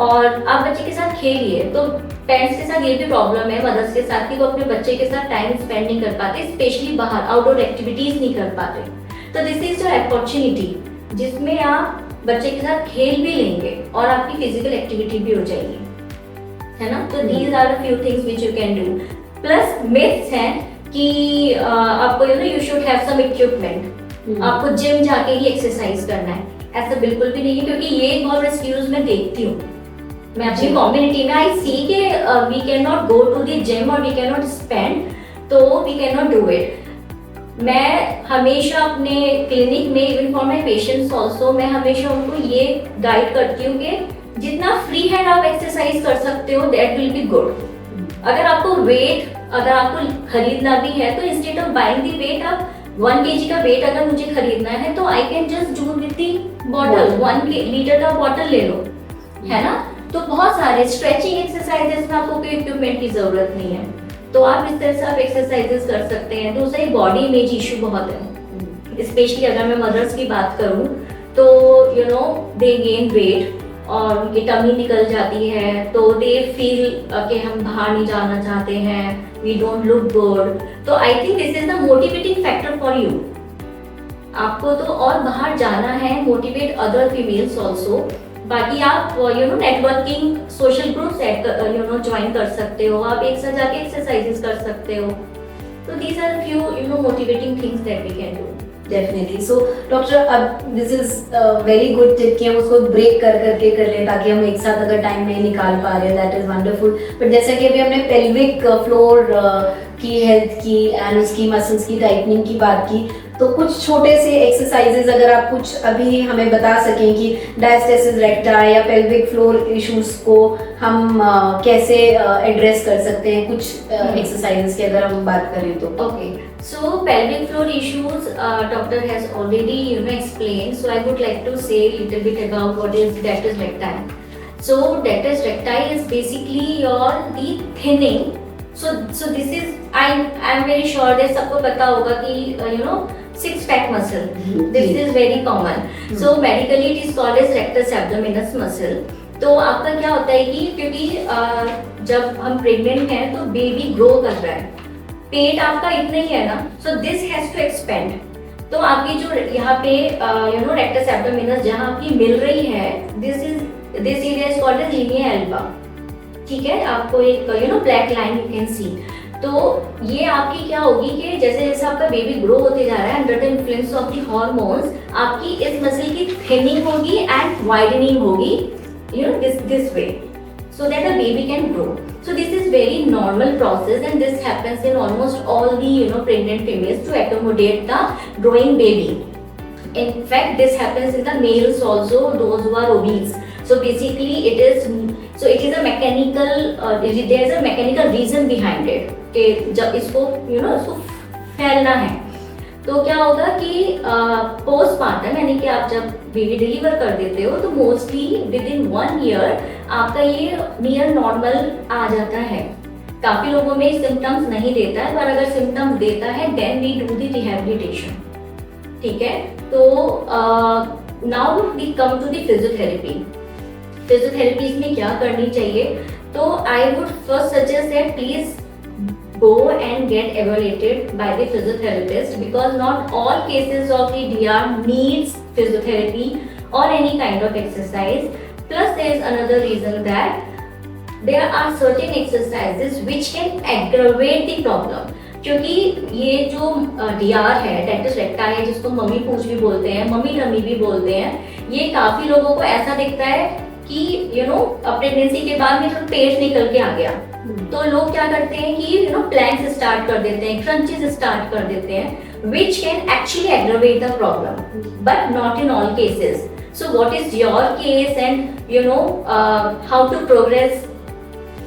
और आप बच्चे के साथ खेलिए। तो पेरेंट्स के साथ ये भी प्रॉब्लम है, मदर्स के साथ, कि वो अपने बच्चे के साथ टाइम स्पेंड नहीं कर पाते, स्पेशली बाहर आउटडोर एक्टिविटीज नहीं कर पाते। तो दिस इज योर अपॉर्चुनिटी जिसमें आप बच्चे के साथ खेल भी लेंगे और आपकी फिजिकल एक्टिविटी भी हो जाएगी, है ना। तो these are few things which you can do. Plus myths हैं कि आपको you should have some equipment, आपको जिम जाके ही एक्सरसाइज करना है। ऐसा बिल्कुल भी नहीं है, क्योंकि ये बहुत एक्सक्यूज मैं देखती हूँ मैं अपनी कम्युनिटी में। आई सी के we can not go to the gym और वी कैन नॉट स्पेंड, तो we can not do it. मैं हमेशा अपने क्लिनिक में, even for my patients also, मैं हमेशा उनको ये गाइड करती हूँ कि जितना फ्री हैंड आप एक्सरसाइज कर सकते हो दैट विल बी गुड। अगर आपको वेट, अगर आपको खरीदना भी है तो instead of buying the weight, आप 1 kg का वेट अगर मुझे खरीदना है तो I can just do with the bottle, 1 litre का बॉटल ले लो, है ना। तो बहुत सारे स्ट्रेचिंग एक्सरसाइजेस में आपको कोई इक्विपमेंट की जरूरत नहीं है, तो आप इस तरह से आप एक्सरसाइजेस कर सकते हैं। दूसरा, बॉडी इमेज इशू बहुत है, स्पेशली अगर मैं मदर्स की बात करूं तो you know they gain weight और उनकी टमी निकल जाती है, तो दे फील कि हम बाहर नहीं जाना चाहते हैं, वी डोंट लुक गुड। तो I think this is the motivating factor for you. आपको तो और बाहर जाना है, मोटिवेट अदर फीमेल्स ऑल्सो। बाकी आप नेटवर्किंग सोशल ग्रुप्स ज्वाइन कर सकते हो, आप एक साथ जाके एक्सरसाइजेस कर सकते हो। तो these are few motivating things that we can do. Definitely. So doctor, अब this is very good tip कि हम उसको ब्रेक कर करके कर लें ताकि हम एक साथ अगर टाइम नहीं निकाल पा रहे हैं, दैट इज वंडरफुल। बट जैसा कि अभी हमने पेल्विक फ्लोर की हेल्थ की एंड उसकी मसल्स की टाइटनिंग की बात की, तो कुछ छोटे से एक्सरसाइजेज अगर आप कुछ अभी हमें बता सकें कि डायस्टेसिस रेक्टा या पेल्विक फ्लोर इश्यूज को हम कैसे एड्रेस कर सकते हैं, कुछ एक्सरसाइजेज की अगर हम बात करें तो। Okay, so pelvic floor issues, doctor has already explained. So I would like to say a little bit about what is dectus recti. So dectus recti is basically the thinning. So this is I'm very sure that सबको पता होगा कि six pack muscle. This is very common. So medically it is called as rectus abdominis muscle. तो आपका क्या होता है कि क्योंकि जब हम प्रेग्नेंट हैं तो बेबी ग्रो कर रहा है, पेट आपका इतना ही है ना, so this has to expand. तो आपकी जो यहाँ पे रेक्टस एब्डोमिनस जहाँ आपकी मिल रही है, this area is called as linea alba, ठीक है। आपको एक black line you can see. तो ये आपकी क्या होगी कि जैसे जैसे आपका बेबी ग्रो होते जा रहा है under the influence of the hormones, आपकी इस मसल की थिनिंग होगी एंड वाइडनिंग होगी, this way, so that the baby can grow. So this is very normal process and this happens in almost all the pregnant females to accommodate the growing baby. In fact, this happens in the males also, those who are obese. So basically it is a mechanical there is a mechanical reason behind it कि जब इसको इसको फैलना है तो क्या होगा कि पोस्टमार्टम यानी कि आप जब बेबी डिलीवर कर देते हो तो मोस्टली विद इन 1 ईयर आपका ये नियर नॉर्मल आ जाता है। काफी लोगों में सिम्टम्स नहीं देता है, पर अगर सिम्टम्स देता है then we do the rehabilitation, ठीक है। तो now we come to the physiotherapy. Physiotherapy में क्या करनी चाहिए, तो I would first suggest that please go and get evaluated by the physiotherapist, because not all cases of the DR needs physiotherapy or any kind of exercise. Plus there is another reason that there are certain exercises which can aggravate the problem. क्योंकि ये जो DR है, डेक्टस रेक्टा है, जिसको mummy पूंछ भी बोलते हैं, mummy tummy भी बोलते हैं, ये काफी लोगों को ऐसा दिखता है कि प्रेगनेंसी के बाद में थोड़ा पेट निकल के आ गया, तो लोग क्या करते हैं कि प्लैंक्स स्टार्ट कर देते हैं, क्रंचेस स्टार्ट कर देते हैं, which can actually aggravate the problem, but not in all cases. So what is your case and how to progress?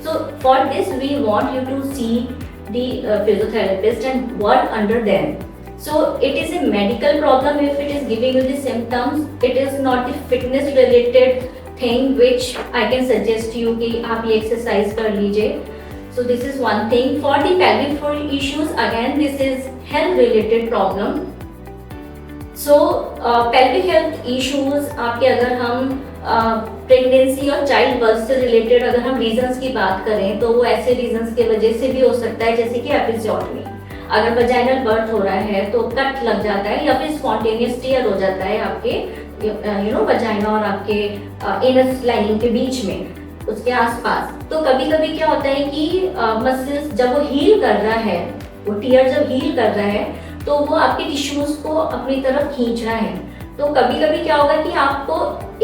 So for this we want you to see the physiotherapist and work under them. So it is a medical problem if it is giving you the symptoms. It is not the fitness related thing which I can suggest you कि आप ये exercise कर लीजिए. So this is one thing. For the pelvic floor issues, again this is health related problem. So pelvic health issues आपके अगर हम pregnancy और child birth से रिलेटेड अगर हम रीजंस की बात करें तो वो ऐसे रीजंस की वजह से भी हो सकता है जैसे कि एपिज़ोटमी. अगर वजाइनल बर्थ हो रहा है तो कट लग जाता है या फिर स्पॉन्टेनियस टीयर हो जाता है आपके वजाइना और आपके एनस लाइनिंग के बीच में उसके आसपास. तो कभी कभी क्या होता है कि मसल्स जब वो हील कर रहा है, वो टीयर जब हील कर रहा है तो वो आपके टिश्यूज को अपनी तरफ खींच रहा है. तो कभी कभी क्या होगा कि आपको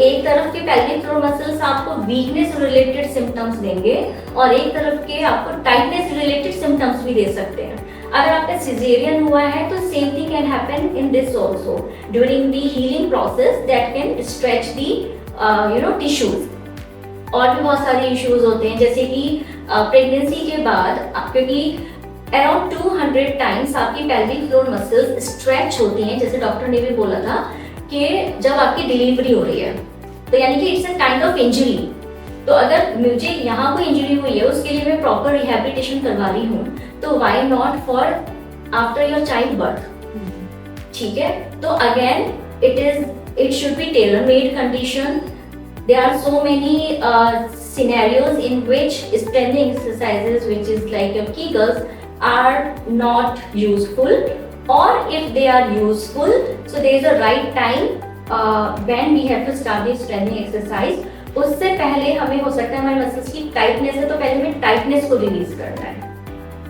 एक तरफ के पेल्विक फ्लोर मसल्स आपको वीकनेस रिलेटेड सिम्टम्स देंगे और एक तरफ के आपको टाइटनेस रिलेटेड सिम्टम्स भी दे सकते हैं. अगर आपका सिजेरियन हुआ है तो same thing can happen in this also during the healing process that can stretch the tissues. और भी बहुत सारे इश्यूज होते हैं जैसे कि प्रेगनेंसी के बाद क्योंकि अराउंड 200 टाइम्स आपकी पेल्विक फ्लोर मसल्स स्ट्रेच होती हैं, जैसे डॉक्टर ने भी बोला था कि जब आपकी डिलीवरी हो रही है तो यानी कि it's a kind of injury. तो अगर मुझे यहाँ कोई इंजरी हुई है उसके लिए मैं प्रॉपर रिहैबिलिटेशन करवा रही हूँ तो why not for after your child birth. ठीक है, तो again it should be tailor made condition. There are so many scenarios in which strengthening exercises, which is like your Kegels, are not useful, or if they are useful, so there is a right time when we have to start the strengthening exercise. उससे पहले हमें हो सकता है हमारे muscles की tightness है तो पहले हमें टाइटनेस को रिलीज करना है.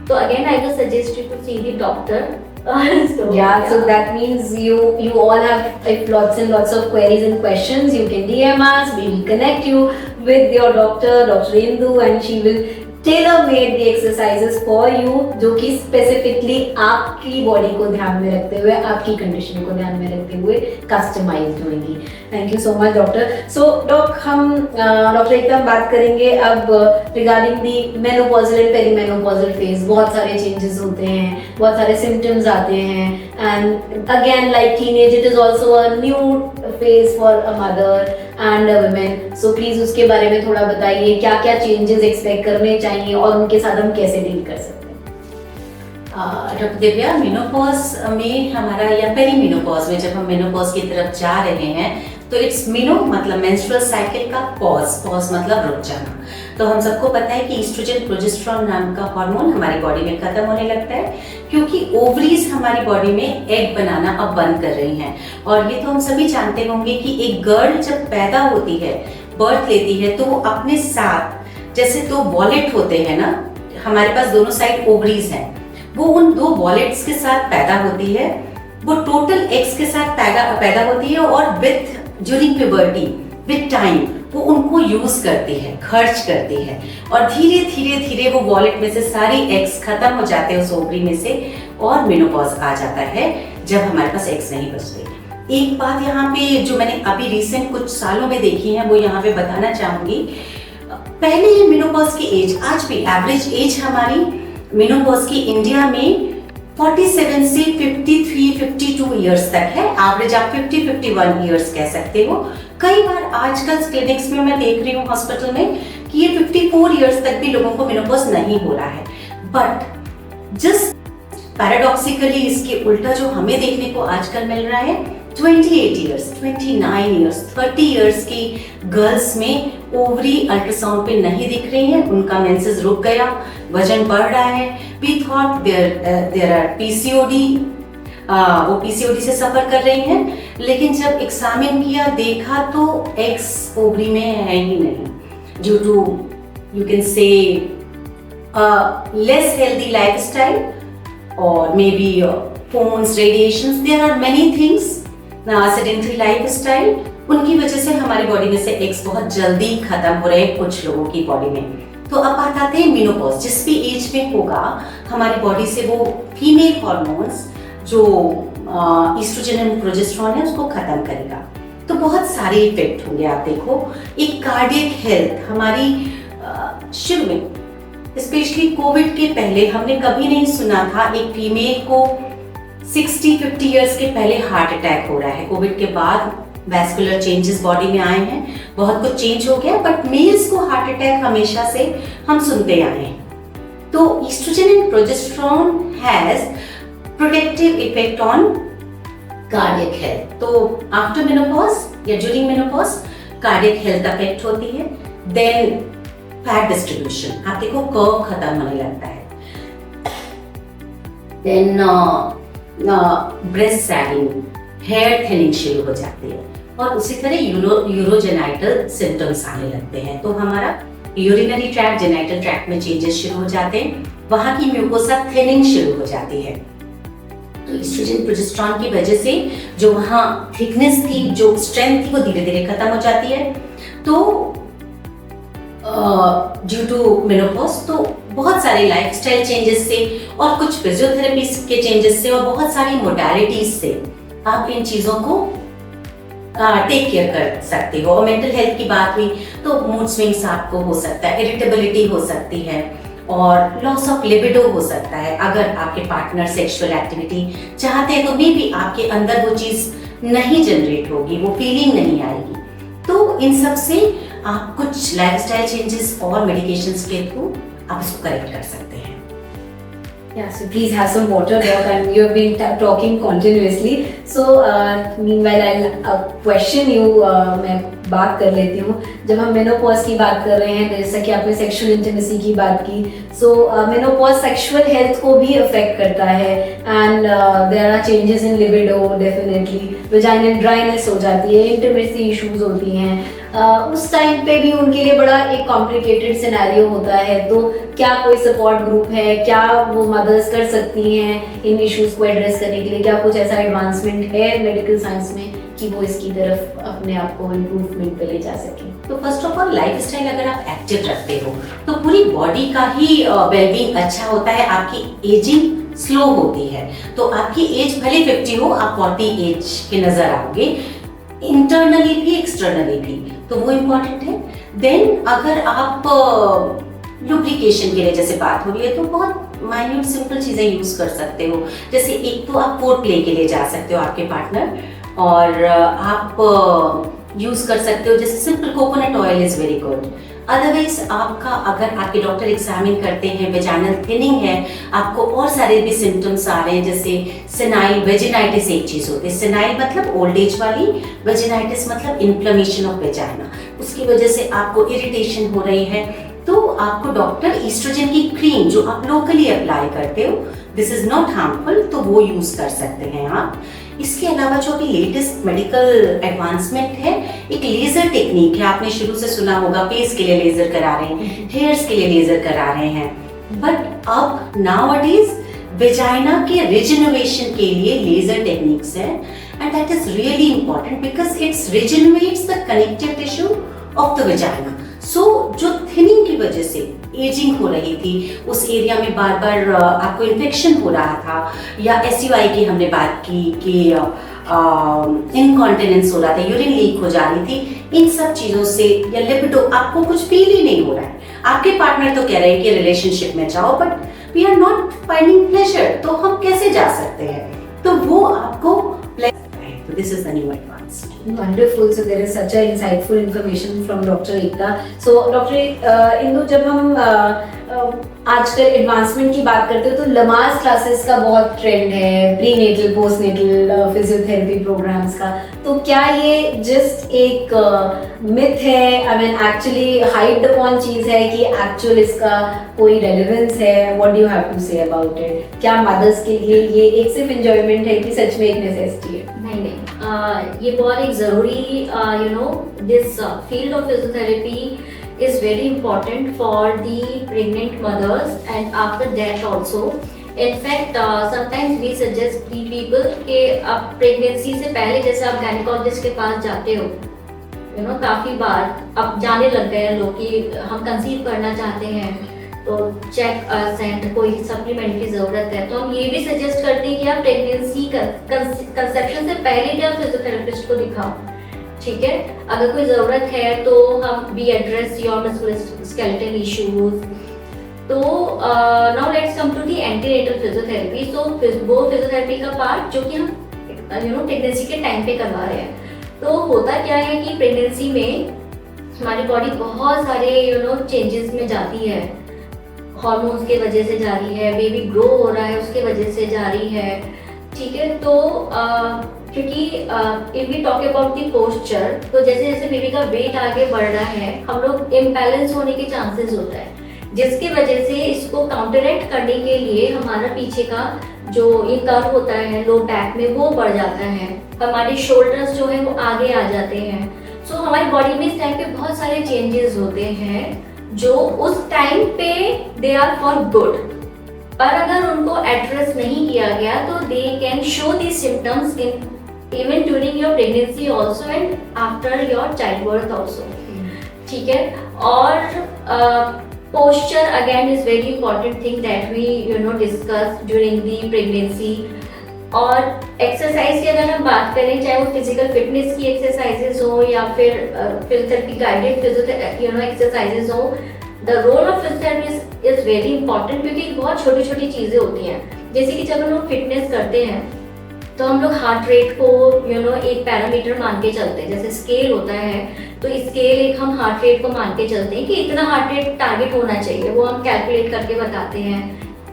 तो again I will suggest you to see the doctor. So that means you all have lots and lots of queries and questions. You can DM us. We will connect you with your doctor, Dr. Indu, and she will tailor-made the exercises for you, जो कि specifically आपकी body को ध्यान में रखते हुए, आपकी condition को ध्यान में रखते हुए customized होंगी. Thank you so much, doctor. So, doc, हम डॉक्टर एकदम बात करेंगे अब regarding the menopausal and perimenopausal phase. बहुत सारे changes होते हैं, बहुत सारे symptoms आते हैं, and again like teenage, it is also a new phase for a mother and a woman. So please उसके बारे में थोड़ा बताइए क्या क्या changes expect करने चाहिए और उनके साथ हम कैसे डील कर सकते हैं. डॉक्टर दिव्या, मेनोपॉज में हमारा या पेरीमेनोपॉज में जब हम मेनोपॉज की तरफ जा रहे हैं तो इट्स मेनो मतलब मेंस्ट्रुअल साइकिल का पॉज मतलब रुक जाना. तो हम सबको पता है कि ईस्ट्रोजन प्रोजेस्टेरोन नाम का हार्मोन हमारी बॉडी में खत्म होने लगता है क्योंकि ओवरीज हमारी बॉडी में एग बनाना अब बंद कर रही हैं. और ये तो हम सभी जानते होंगे कि एक गर्ल जब पैदा होती है, बर्थ लेती है, तो वो अपने साथ जैसे दो वॉलेट होते हैं ना, हमारे पास दोनों साइड ओवरीज हैं, वो उन दो वॉलेट्स के साथ पैदा होती है. वो टोटल एग्स के साथ पैदा होती है और with during puberty with time वो उनको यूज करती है, खर्च करती है और धीरे धीरे धीरे वो वॉलेट में से सारी एग्स खत्म हो जाते हैं उस ओवरी में से और मेनोपॉज आ जाता है जब हमारे पास एग्स नहीं बचते. एक बात यहाँ पे जो मैंने अभी रिसेंट कुछ सालों में देखी है वो यहाँ पे बताना चाहूंगी. पहले ये मेनोपॉज की एज, आज भी एवरेज एज हमारी मेनोपॉज की इंडिया में 47 से 53-52 इयर्स तक है. एवरेज आप 50-51 इयर्स कह सकते हो. कई बार आजकल क्लिनिक्स में मैं देख रही हूँ हॉस्पिटल में कि ये 54 इयर्स तक भी लोगों को मेनोपॉज नहीं हो रहा है. बट जस्ट पैराडॉक्सिकली इसके उल्टा जो हमें देखने को आजकल मिल रहा है 28 इयर्स, 29 इयर्स, 30 इयर्स की गर्ल्स में ओवरी अल्ट्रासाउंड पे नहीं दिख रही है, उनका मेंसेस रुक गया, वजन बढ़ रहा है. We thought there are PCOD, वो पीसीओडी से सफर कर रही हैं, लेकिन जब एग्जामिन किया देखा तो एग्स ओवरी में है ही नहीं due to you can say less healthy lifestyle और may be phones, radiations, there are many things, sedentary lifestyle, उनकी वजह से हमारी बॉडी में से एग्स बहुत जल्दी खत्म हो रहे हैं कुछ लोगों की बॉडी में. तो अब बात आते हैं मेनोपॉज. जिस भी एज में होगा हमारी बॉडी से वो फीमेल हॉर्मोन्स जो ईस्ट्रोजन एंड प्रोजेस्टेरोन है उसको खत्म करेगा. तो बहुत सारे इफेक्ट होंगे. आप देखो, एक कार्डियक हेल्थ हमारी शुरू में स्पेशली कोविड के पहले हमने कभी नहीं सुना था एक फीमेल को 60-50 इयर्स के पहले हार्ट अटैक हो रहा है। कोविड के बाद वैस्कुलर चेंजेस बॉडी में आए हैं, बहुत कुछ चेंज हो गया, बट मेल्स को हार्ट अटैक हमेशा से हम सुनते आए हैं। तो oestrogen and progesterone has protective effect on cardiac health. तो आफ्टर मेनोपॉज या during menopause cardiac health affect होती है। देन फैट डिस्ट्रीब्यूशन, आप देखो कर्व खत्म होने लगता है। Then breast sagging, hair thinning शुरू हो जाती है, और उसी तरह यूरोजेनाइटल सिम्टम्स आने लगते हैं। तो हमारा यूरिनरी ट्रैक्ट, जेनाइटल ट्रैक्ट में चेंजेस शुरू हो जाते हैं, वहां की म्यूकोसा थिनिंग शुरू हो जाती है। तो ईस्ट्रोजन प्रोजेस्टेरोन की वजह से जो वहाँ थिकनेस थी, जो स्ट्रेंथ थी, वो धीरे धीरे खत्म हो जाती है। तो ड्यू टू मेनोपॉज, तो बहुत सारे लाइफस्टाइल चेंजेस से और कुछ फिजियोथेरेपी के चेंजेस से और बहुत सारी मोडालिटीज से आप इन चीजों को टेक केयर कर सकते हो। और मेंटल हेल्थ की बात हुई तो मूड स्विंग्स आपको हो सकता है, इरिटेबिलिटी हो सकती है, और लॉस ऑफ लिबिडो हो सकता है। अगर आपके पार्टनर सेक्सुअल एक्टिविटी चाहते हैं तो मे भी आपके अंदर वो चीज नहीं जनरेट होगी, वो फीलिंग नहीं आएगी। तो इन सब से आप कुछ लाइफस्टाइल चेंजेस और मेडिकेशंस के थ्रू आप इसको करेक्ट कर सकते हैं। Yeah, so please have some water, Doc, and you have been talking continuously. So meanwhile I'll question you. मैं बात कर लेती हूँ। जब हम मेनोपॉज की बात कर रहे हैं, जैसा कि आपने सेक्सुअल इंटीमेसी की बात की, सो मेनोपॉज सेक्सुअल हेल्थ को भी अफेक्ट करता है, and there are changes in libido definitely, vaginal dryness हो जाती है, इंटीमेसी इश्यूज होती हैं। उस टाइम पे भी उनके लिए बड़ा एक कॉम्प्लिकेटेड सिनेरियो होता है। तो क्या कोई सपोर्ट ग्रुप है, क्या वो मदर्स कर सकती हैं इन इश्यूज को एड्रेस करने के लिए? क्या कुछ ऐसा एडवांसमेंट है मेडिकल साइंस में कि वो इसकी तरफ अपने आप को इम्प्रूवमेंट पे ले जा सके? तो फर्स्ट ऑफ ऑल लाइफस्टाइल अगर आप एक्टिव रखते हो तो पूरी बॉडी का ही वेलबींग अच्छा होता है, आपकी एजिंग स्लो होती है। तो आपकी एज भले 50 हो, आप 40 एज के नजर आओगे, इंटरनली भी एक्सटर्नली भी, तो वो इम्पोर्टेंट है। देन अगर आप लुब्रिकेशन के लिए जैसे बात हो रही है तो बहुत माइन्यूट सिंपल चीजें यूज कर सकते हो। जैसे एक तो आप फोर प्ले के लिए जा सकते हो आपके पार्टनर, और आप यूज कर सकते हो जैसे simple coconut oil is very good. Otherwise आपका अगर आपके डॉक्टर एग्जामिन करते हैं, वेजाइनल थिनिंग है, आपको और सारे भी सिम्टम्स आ रहे हैं, जैसे सेनाइल वेजिनाइटिस एक चीज होती है। सेनाइल मतलब ओल्ड एज वाली, वेजिनाइटिस मतलब इन्फ्लेमेशन ऑफ वेजाइना, उसकी वजह से आपको इरिटेशन हो रही है, तो आपको डॉक्टर ईस्ट्रोजन की क्रीम जो आप लोकली अप्लाई करते हो, दिस इज नॉट हार्मफुल, तो वो यूज कर सकते हैं आप। इसके अलावा जो अभी लेटेस्ट मेडिकल एडवांसमेंट है, एक लेजर टेक्निक है, आपने शुरू से सुना होगा, फेस के लिए लेजर करा रहे हैं, हेयर्स के लिए लेजर करा रहे हैं, बट अब नाउअडेज वेजाइना के रिजेनरेशन के लिए लेजर टेक्निक्स है, and that is really important because it's regenerates the connective tissue of the vagina. So जो थिनिंग की वजह से एजिंग हो रही थी, उस एरिया में बार बार आपको इन्फेक्शन हो रहा था, या SUI की हमने बात की कि इनकॉन्टिनेंस हो रहा था, यूरिन लीक हो जा रही थी, इन सब चीजों से, या लिबिडो आपको कुछ फील ही नहीं हो रहा है, आपके पार्टनर तो कह रहे हैं कि रिलेशनशिप में जाओ but we are not finding pleasure, तो हम कैसे जा सकते हैं? तो वो आपको So this is the new advance. Wonderful. So there is such a insightful information from Dr. Ekta. So Dr. Indu, जब हम आजकल एडवांसमेंट की बात करते हो तो लमास क्लासेस का बहुत ट्रेंड है, prenatal postnatal physiotherapy programmes का। तो क्या ये जस्ट एक मिथ है, I mean actually hyped upon चीज है, कि एक्चुअल इसका कोई रेलेवेंस है? What do you have to say about it? क्या मदर्स के लिए ये एक सिर्फ एंजॉयमेंट है कि सच में एक नेसेसिटी है? नहीं, ये बहुत एक ज़रूरी this field of physiotherapy is very important for the pregnant mothers and after that also. In fact, sometimes we suggest people कि आप pregnancy से पहले जैसे आप gynecologist के पास जाते हो, काफ़ी बार अब जाने लग गए हैं लोग कि हम कंसीव करना चाहते हैं, तो चेक सेंड कोई सप्लीमेंट की ज़रूरत है, तो हम ये भी सजेस्ट करते हैं कि आप प्रेगनेंसी कंसेप्शन से पहले भी आप फिजियोथेरेपिस्ट को दिखाओ, ठीक है? अगर कोई ज़रूरत है तो हम we address your musculoskeletal issues. तो now let's come to the antenatal physiotherapy. So वो फिजियोथेरेपी का पार्ट जो कि हम प्रेगनेंसी के टाइम पे करवा रहे हैं. तो होता क्या है कि प्रेगनेंसी में हमारी बॉडी बहुत सारे चेंजेस में जाती है. हार्मोन्स के वजह से जा रही है, बेबी ग्रो हो रहा है उसके वजह से जा रही है. ठीक है, तो क्योंकि if we talk about the posture, तो जैसे जैसे बेबी का वेट आगे बढ़ रहा है, हम लोग इम्बैलेंस होने के चांसेस होता है, जिसकी वजह से इसको काउंटरएक्ट करने के लिए हमारा पीछे का जो ये कर्व होता है लो बैक में वो बढ़ जाता है. हमारे शोल्डर्स जो है वो आगे आ जाते हैं. सो हमारी बॉडी में इस टाइम पे बहुत सारे चेंजेस होते हैं जो उस टाइम पे दे आर फॉर गुड, पर अगर उनको एड्रेस नहीं किया गया तो they can show these symptoms in even during your pregnancy also and after your child birth also. ठीक है, और posture again is very important thing that we discuss during the pregnancy. और एक्सरसाइज की अगर हम बात करें, चाहे वो फिजिकल फिटनेस की एक्सरसाइजेज हो या फिर फिजियोथेरेपी गाइडेड फिजियोथेरेपी एक्सरसाइजेज हो, the role of physiotherapy is very important, क्योंकि बहुत छोटी छोटी चीजें होती हैं. जैसे कि जब हम लोग फिटनेस करते हैं तो हम लोग हार्ट रेट को एक पैरामीटर मान के चलते हैं. जैसे स्केल होता है तो स्केल एक हम हार्ट रेट को मान के चलते हैं कि इतना हार्ट रेट टारगेट होना चाहिए, वो हम कैलकुलेट करके बताते हैं.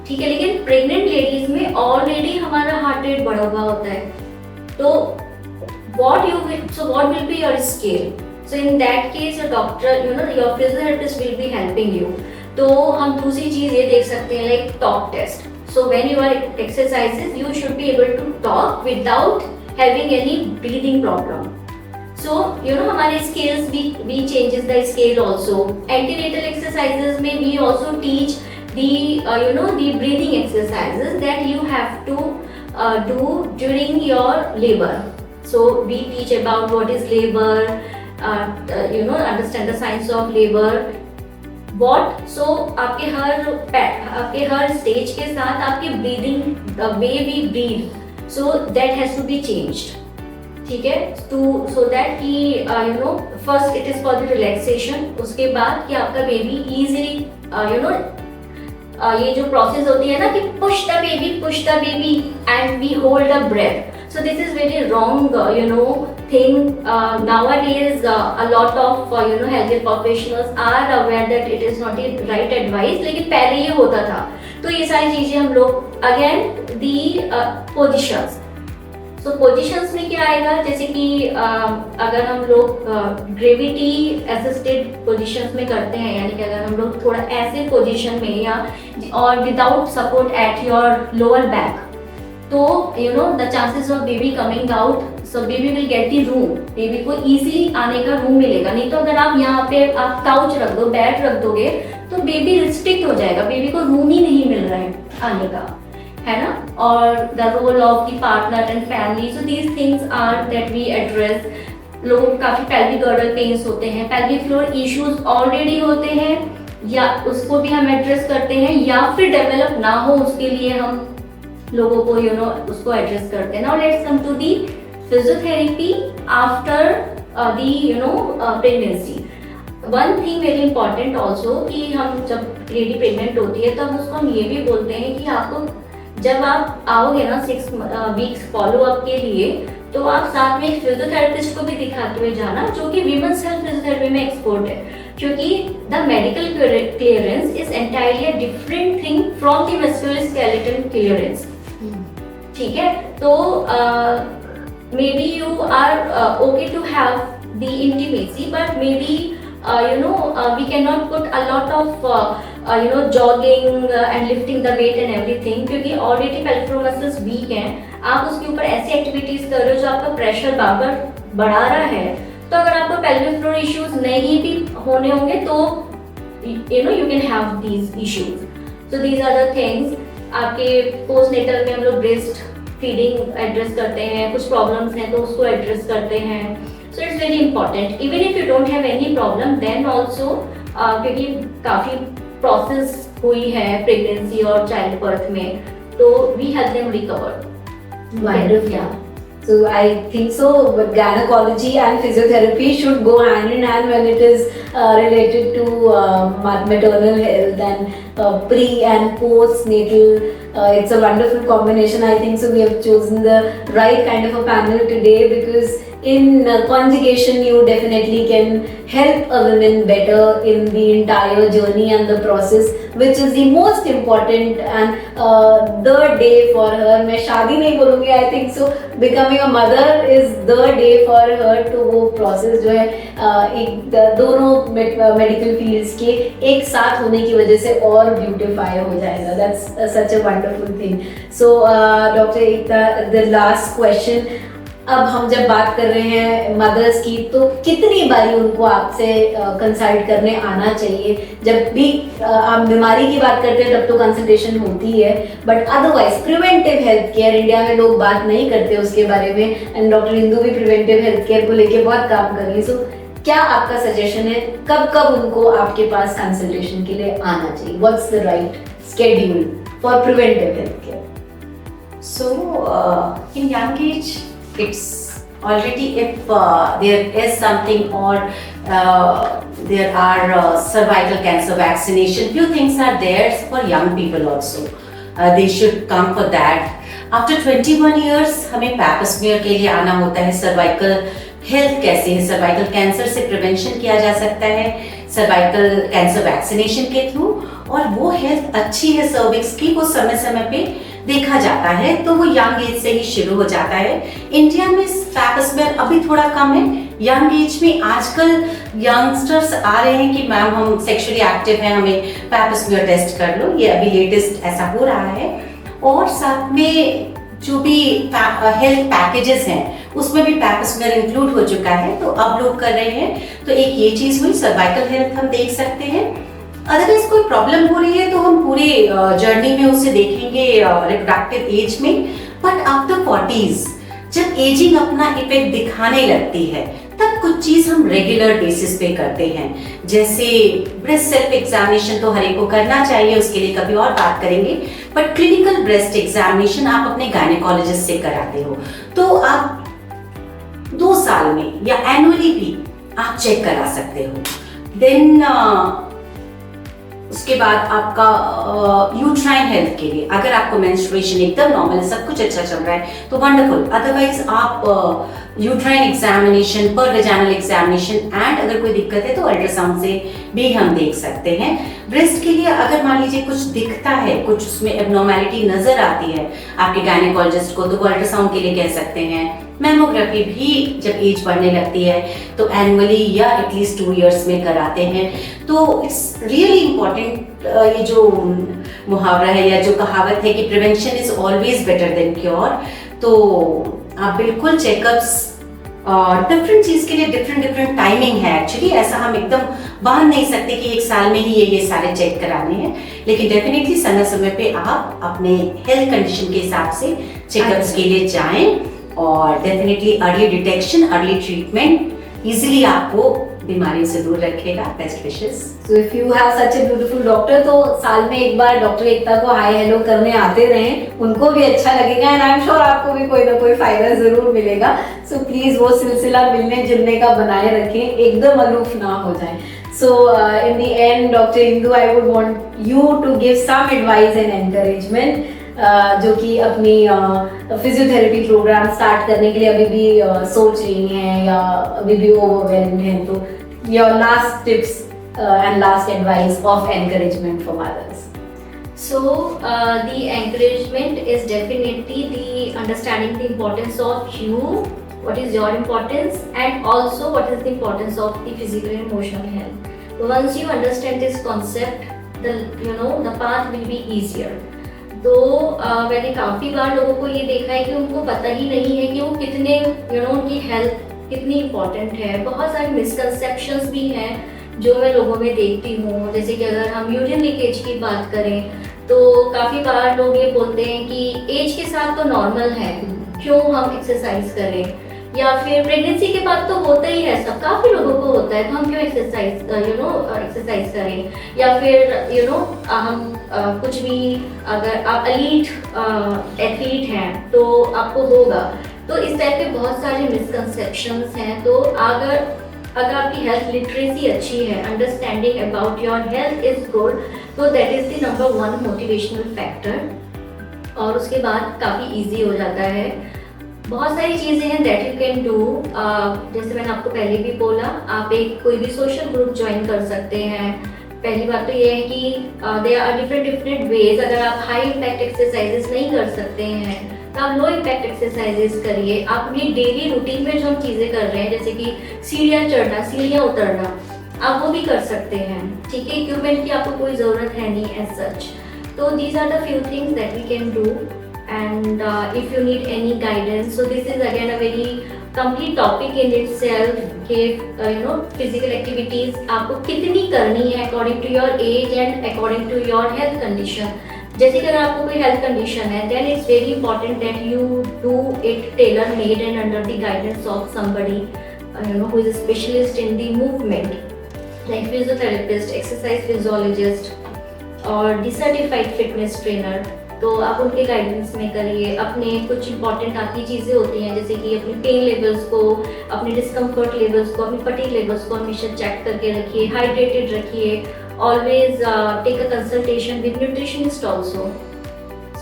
ठीक है, लेकिन प्रेग्नेंट लेडीज में ऑलरेडी हमारा हार्ट रेट बढ़ा हुआ होता है. तो what will be your scale? So in that case your doctor, your physiotherapist will be helping you. तो हम दूसरी चीज ये देख सकते हैं like talk test. So when you are exercises, you should be able to talk without having any breathing problem. So हमारे scales we changes the scale also. Antenatal exercises में we also teach the the breathing exercises that you have to do during your labor. So we teach about what is labor, understand the science of labor. So आपके हर stage के साथ आपकी breathing, the way we breathe, so that has to be changed. ठीक है, so that कि first it is for the relaxation. उसके बाद कि आपका बेबी इजीली ये जो प्रोसेस होती है ना कि push the baby and we hold a breath. So this is very wrong, thing. Nowadays, a lot of healthcare professionals are aware that it is not the right advice. लेकिन पहले ये होता था. तो ये सारी चीजें हम लोग again the positions. So positions में क्या आएगा, जैसे कि अगर हम लोग ग्रेविटी असिस्टेड पोजिशंस में करते हैं, यानी कि अगर हम लोग थोड़ा ऐसे पोजिशन में या और without support at your lower back, तो the chances of baby coming out, so baby will get the room, baby को easily आने का रूम मिलेगा. नहीं तो अगर आप यहाँ पे आप काउच रख दो, बेड रख दोगे तो बेबी रिस्ट्रिक्ट हो जाएगा, बेबी को रूम ही नहीं मिल रहा है आने का, है ना. और the role of the partner and family, so these things are that we address. लोगों को काफी पेल्विक गर्डल पेन्स होते हैं, पेल्विक फ्लोर इश्यूज ऑलरेडी होते हैं, या उसको भी हम एड्रेस करते हैं, या फिर डेवलप ना हो उसके लिए हम लोगों को उसको एड्रेस करते हैं. Now let's come to the physiotherapy after the pregnancy. One thing very important also कि हम जब लेडी प्रेग्नेंट होती है तब उसको हम ये भी बोलते हैं कि आपको जब आप आओगे ना 6 वीक्स फॉलो अप के लिए, तो आप साथ में एक फिजियोथेरेपिस्ट को भी दिखाते हुए जाना जो कि विमेंस हेल्थ फिजियोथेरेपी में एक्सपर्ट है, क्योंकि the medical clearance is entirely a different thing from the musculoskeletal clearance. ठीक है, तो maybe you are okay to have the intimacy, but maybe we cannot put a lot of jogging and lifting the weight and everything, क्योंकि already pelvic floor muscles weak हैं. आप उसके ऊपर ऐसी activities कर रहे हो जो आपका प्रेशर बार बार बढ़ा रहा है. तो अगर आपको pelvic floor issues नहीं भी होने होंगे तो you can have these issues. So these are the things. आपके postnatal में हम लोग breast feeding एड्रेस करते हैं, कुछ प्रॉब्लम्स हैं तो उसको एड्रेस करते हैं. So it's very important. Even if you don't have any problem, then also क्योंकि काफी प्रोसेस हुई है प्रेगनेंसी और चाइल्ड बर्थ में, तो we help them recover. Wonderful. Yeah. So I think so, but gynecology and physiotherapy should go hand in hand when it is related to maternal health and pre and postnatal. It's a wonderful combination. I think so. We have chosen the right kind of a panel today because in conjugation you definitely can help a woman better in the entire journey and the process, which is the most important and the day for her. मैं शादी नहीं बोलूँगी, I think so. Becoming a mother is the day for her to वो process जो है एक दोनों medical fields के एक साथ होने की वजह से और beautify हो जाएगा. That's such a wonderful thing. So Dr. Ekta, the last question. अब हम जब बात कर रहे हैं मदर्स की, तो कितनी बारी उनको आपसे कंसल्ट करने आना चाहिए? जब भी आप बीमारी की बात करते हैं तब तो कंसल्टेशन होती है, but otherwise preventive health care India में लोग बात नहीं करते उसके बारे में, एंड डॉक्टर इंदू भी प्रिवेंटिव हेल्थ केयर को लेके बहुत काम कर रही है. सो क्या आपका सजेशन है, कब कब उनको आपके पास कंसल्टेशन के लिए आना चाहिए? What's the right schedule for preventive health care? So, in young age, it's already if there is something or there are cervical cancer vaccination, few things are there for young people also. They should come for that. After 21 years हमें pipe smear के लिए आना होता है. Cervical health कैसे है, cervical cancer से prevention किया जा सकता है सर्वाइकल कैंसर वैक्सीनेशन के थ्रू, और वो हेल्थ अच्छी है सर्विक्स की, वो समय समय पे देखा जाता है, तो वो यंग एज से ही शुरू हो जाता है. इंडिया में पैप स्मीयर अभी थोड़ा कम है. यंग एज में आजकल यंगस्टर्स आ रहे हैं कि मैम हम सेक्सुअली एक्टिव हैं, हमें पैप स्मीयर टेस्ट कर लो. ये अभी लेटेस्ट ऐसा हो रहा है. और साथ में जो भी हेल्थ पैकेजेस हैं उसमें भी पैप स्मीयर इंक्लूड हो चुका है, तो अब लोग कर रहे हैं. तो एक ये चीज हुई, सर्वाइकल हेल्थ हम देख सकते हैं. अदरवाइज कोई प्रॉब्लम हो रही है तो हम पूरे जर्नी में उसे देखेंगे रिप्रोडक्टिव एज में. बट आफ्टर 40s जब एजिंग अपना इफेक्ट दिखाने लगती है तब कुछ चीज हम रेगुलर बेसिस पे करते हैं. जैसे ब्रेस्ट सेल्फ एग्जामिनेशन तो हर एक को करना चाहिए, उसके लिए कभी और बात करेंगे. बट क्लिनिकल ब्रेस्ट एग्जामिनेशन आप अपने गायनेकोलॉजिस्ट से कराते हो, तो आप 2 साल में या एनुअली भी आप चेक करा सकते हो. देन उसके बाद आपका यूट्राइन हेल्थ के लिए अगर आपको मेंस्ट्रुएशन एकदम नॉर्मल है, सब कुछ अच्छा चल रहा है तो वंडरफुल. अदरवाइज आप यूट्राइन एग्जामिनेशन, पर वेजाइनल एग्जामिनेशन, एंड अगर कोई दिक्कत है तो अल्ट्रासाउंड से भी हम देख सकते हैं. ब्रेस्ट के लिए अगर मान लीजिए कुछ दिखता है, कुछ उसमें एबनॉर्मैलिटी नजर आती है आपके गायनेकोलॉजिस्ट को, तो वो अल्ट्रासाउंड के लिए कह सकते हैं. मैमोग्राफी भी जब एज बढ़ने लगती है तो एनुअली या एटलीस्ट 2 इयर्स में कराते हैं. तो इट्स रियली इम्पॉर्टेंट. ये जो मुहावरा है या जो कहावत है कि prevention is always better than cure, तो आप बिल्कुल चेकअप्स डिफरेंट चीज के लिए डिफरेंट टाइमिंग है. एक्चुअली ऐसा हम एकदम बांध नहीं सकते कि 1 साल में ही ये सारे चेक कराने हैं, लेकिन डेफिनेटली समय समय पे आप अपने हेल्थ कंडीशन के हिसाब से चेकअप्स के लिए जाएं. और definitely early detection, early treatment easily आपको बीमारियों से दूर रखेगा. Best wishes. So if you have such a beautiful doctor, तो साल में एक बार डॉक्टर एकता को हाय हेलो करने आते रहें, उनको भी अच्छा लगेगा एंड आई एम श्योर आपको भी कोई ना कोई फायदा जरूर मिलेगा. सो प्लीज वो सिलसिला मिलने जुलने का बनाए रखें, एकदम अलूफ ना हो जाए. So in the end, Dr. Indu, I would want you to give some advice and encouragement, जो कि अपनी फिजियोथेरेपी प्रोग्राम स्टार्ट करने के लिए अभी भी सोच रही हैं या अभी भी ओवरवेल्म्ड हैं. तो your last tips and last advice of encouragement for mothers. So the encouragement is definitely the understanding the importance of you, what is your importance, and also what is the importance of the physical and emotional health. Once you understand this concept, the path will be easier. तो मैंने काफ़ी बार लोगों को ये देखा है कि उनको पता ही नहीं है कि वो कितने उनकी हेल्थ कितनी इम्पोर्टेंट है. बहुत सारे मिसकंसेप्शंस भी हैं जो मैं लोगों में देखती हूँ. जैसे कि अगर हम यूरिन लीकेज की बात करें तो काफ़ी बार लोग ये बोलते हैं कि एज के साथ तो नॉर्मल है, क्यों हम एक्सरसाइज करें, या फिर प्रेगनेंसी के बाद तो होता ही है, सब काफ़ी लोगों को होता है, तो हम क्यों एक्सरसाइज करें, या फिर हम कुछ भी, अगर आप एलीट एथलीट हैं तो आपको होगा. तो इस टाइप के बहुत सारे मिसकंसेप्शंस हैं. तो अगर अगर आपकी हेल्थ लिटरेसी अच्छी है, understanding about your health is good, तो that is the number 1 motivational factor. और उसके बाद काफ़ी इजी हो जाता है। बहुत सारी चीज़ें हैं दैट यू कैन डू। जैसे मैंने आपको पहले भी बोला, आप एक कोई भी सोशल ग्रुप ज्वाइन कर सकते हैं। पहली बात तो ये है कि देयर आर डिफरेंट वेज। अगर आप हाई इम्पैक्ट एक्सरसाइजेस नहीं कर सकते हैं तो आप लो इम्पैक्ट एक्सरसाइजेस करिए। आप अपनी डेली रूटीन में जो हम चीज़ें कर रहे हैं, जैसे कि सीढ़ियाँ चढ़ना, सीढ़ियाँ उतरना, आप वो भी कर सकते हैं। ठीक है, इक्विपमेंट की आपको कोई ज़रूरत है नहीं एज सच। तो these are the few things that we can do. And if you need any guidance, so this is again a very complete topic in itself कि physical activities आपको कितनी करनी है according to your age and according to your health condition। जैसे कि अगर आपको कोई health condition है, then it's very important that you do it tailor made and under the guidance of somebody who is a specialist in the movement, like physiotherapist, exercise physiologist और the certified fitness trainer। तो आप उनके guidance में करिए। अपने कुछ important आपकी चीज़ें होती हैं, जैसे कि अपने पेन लेवल्स को, अपने डिस्कम्फर्ट लेवल्स को, अपनी फटीग लेवल्स को हमेशा चेक करके रखिए, हाइड्रेटेड रखिए। Always take a consultation with nutritionist also.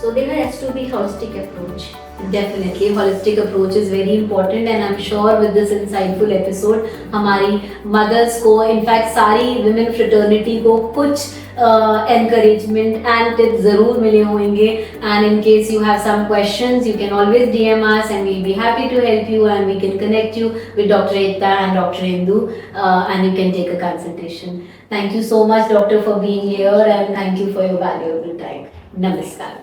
So there has to be holistic approach. Definitely, holistic approach is very important and I'm sure with this insightful episode हमारी mothers को, in fact सारी women fraternity को कुछ encouragement and tips ज़रूर मिले होंगे। And in case you have some questions, you can always DM us and we'll be happy to help you and we can connect you with Dr. Ekta and Dr. Hindu and you can take a consultation. Thank you so much, Doctor, for being here and thank you for your valuable time. Namaskar.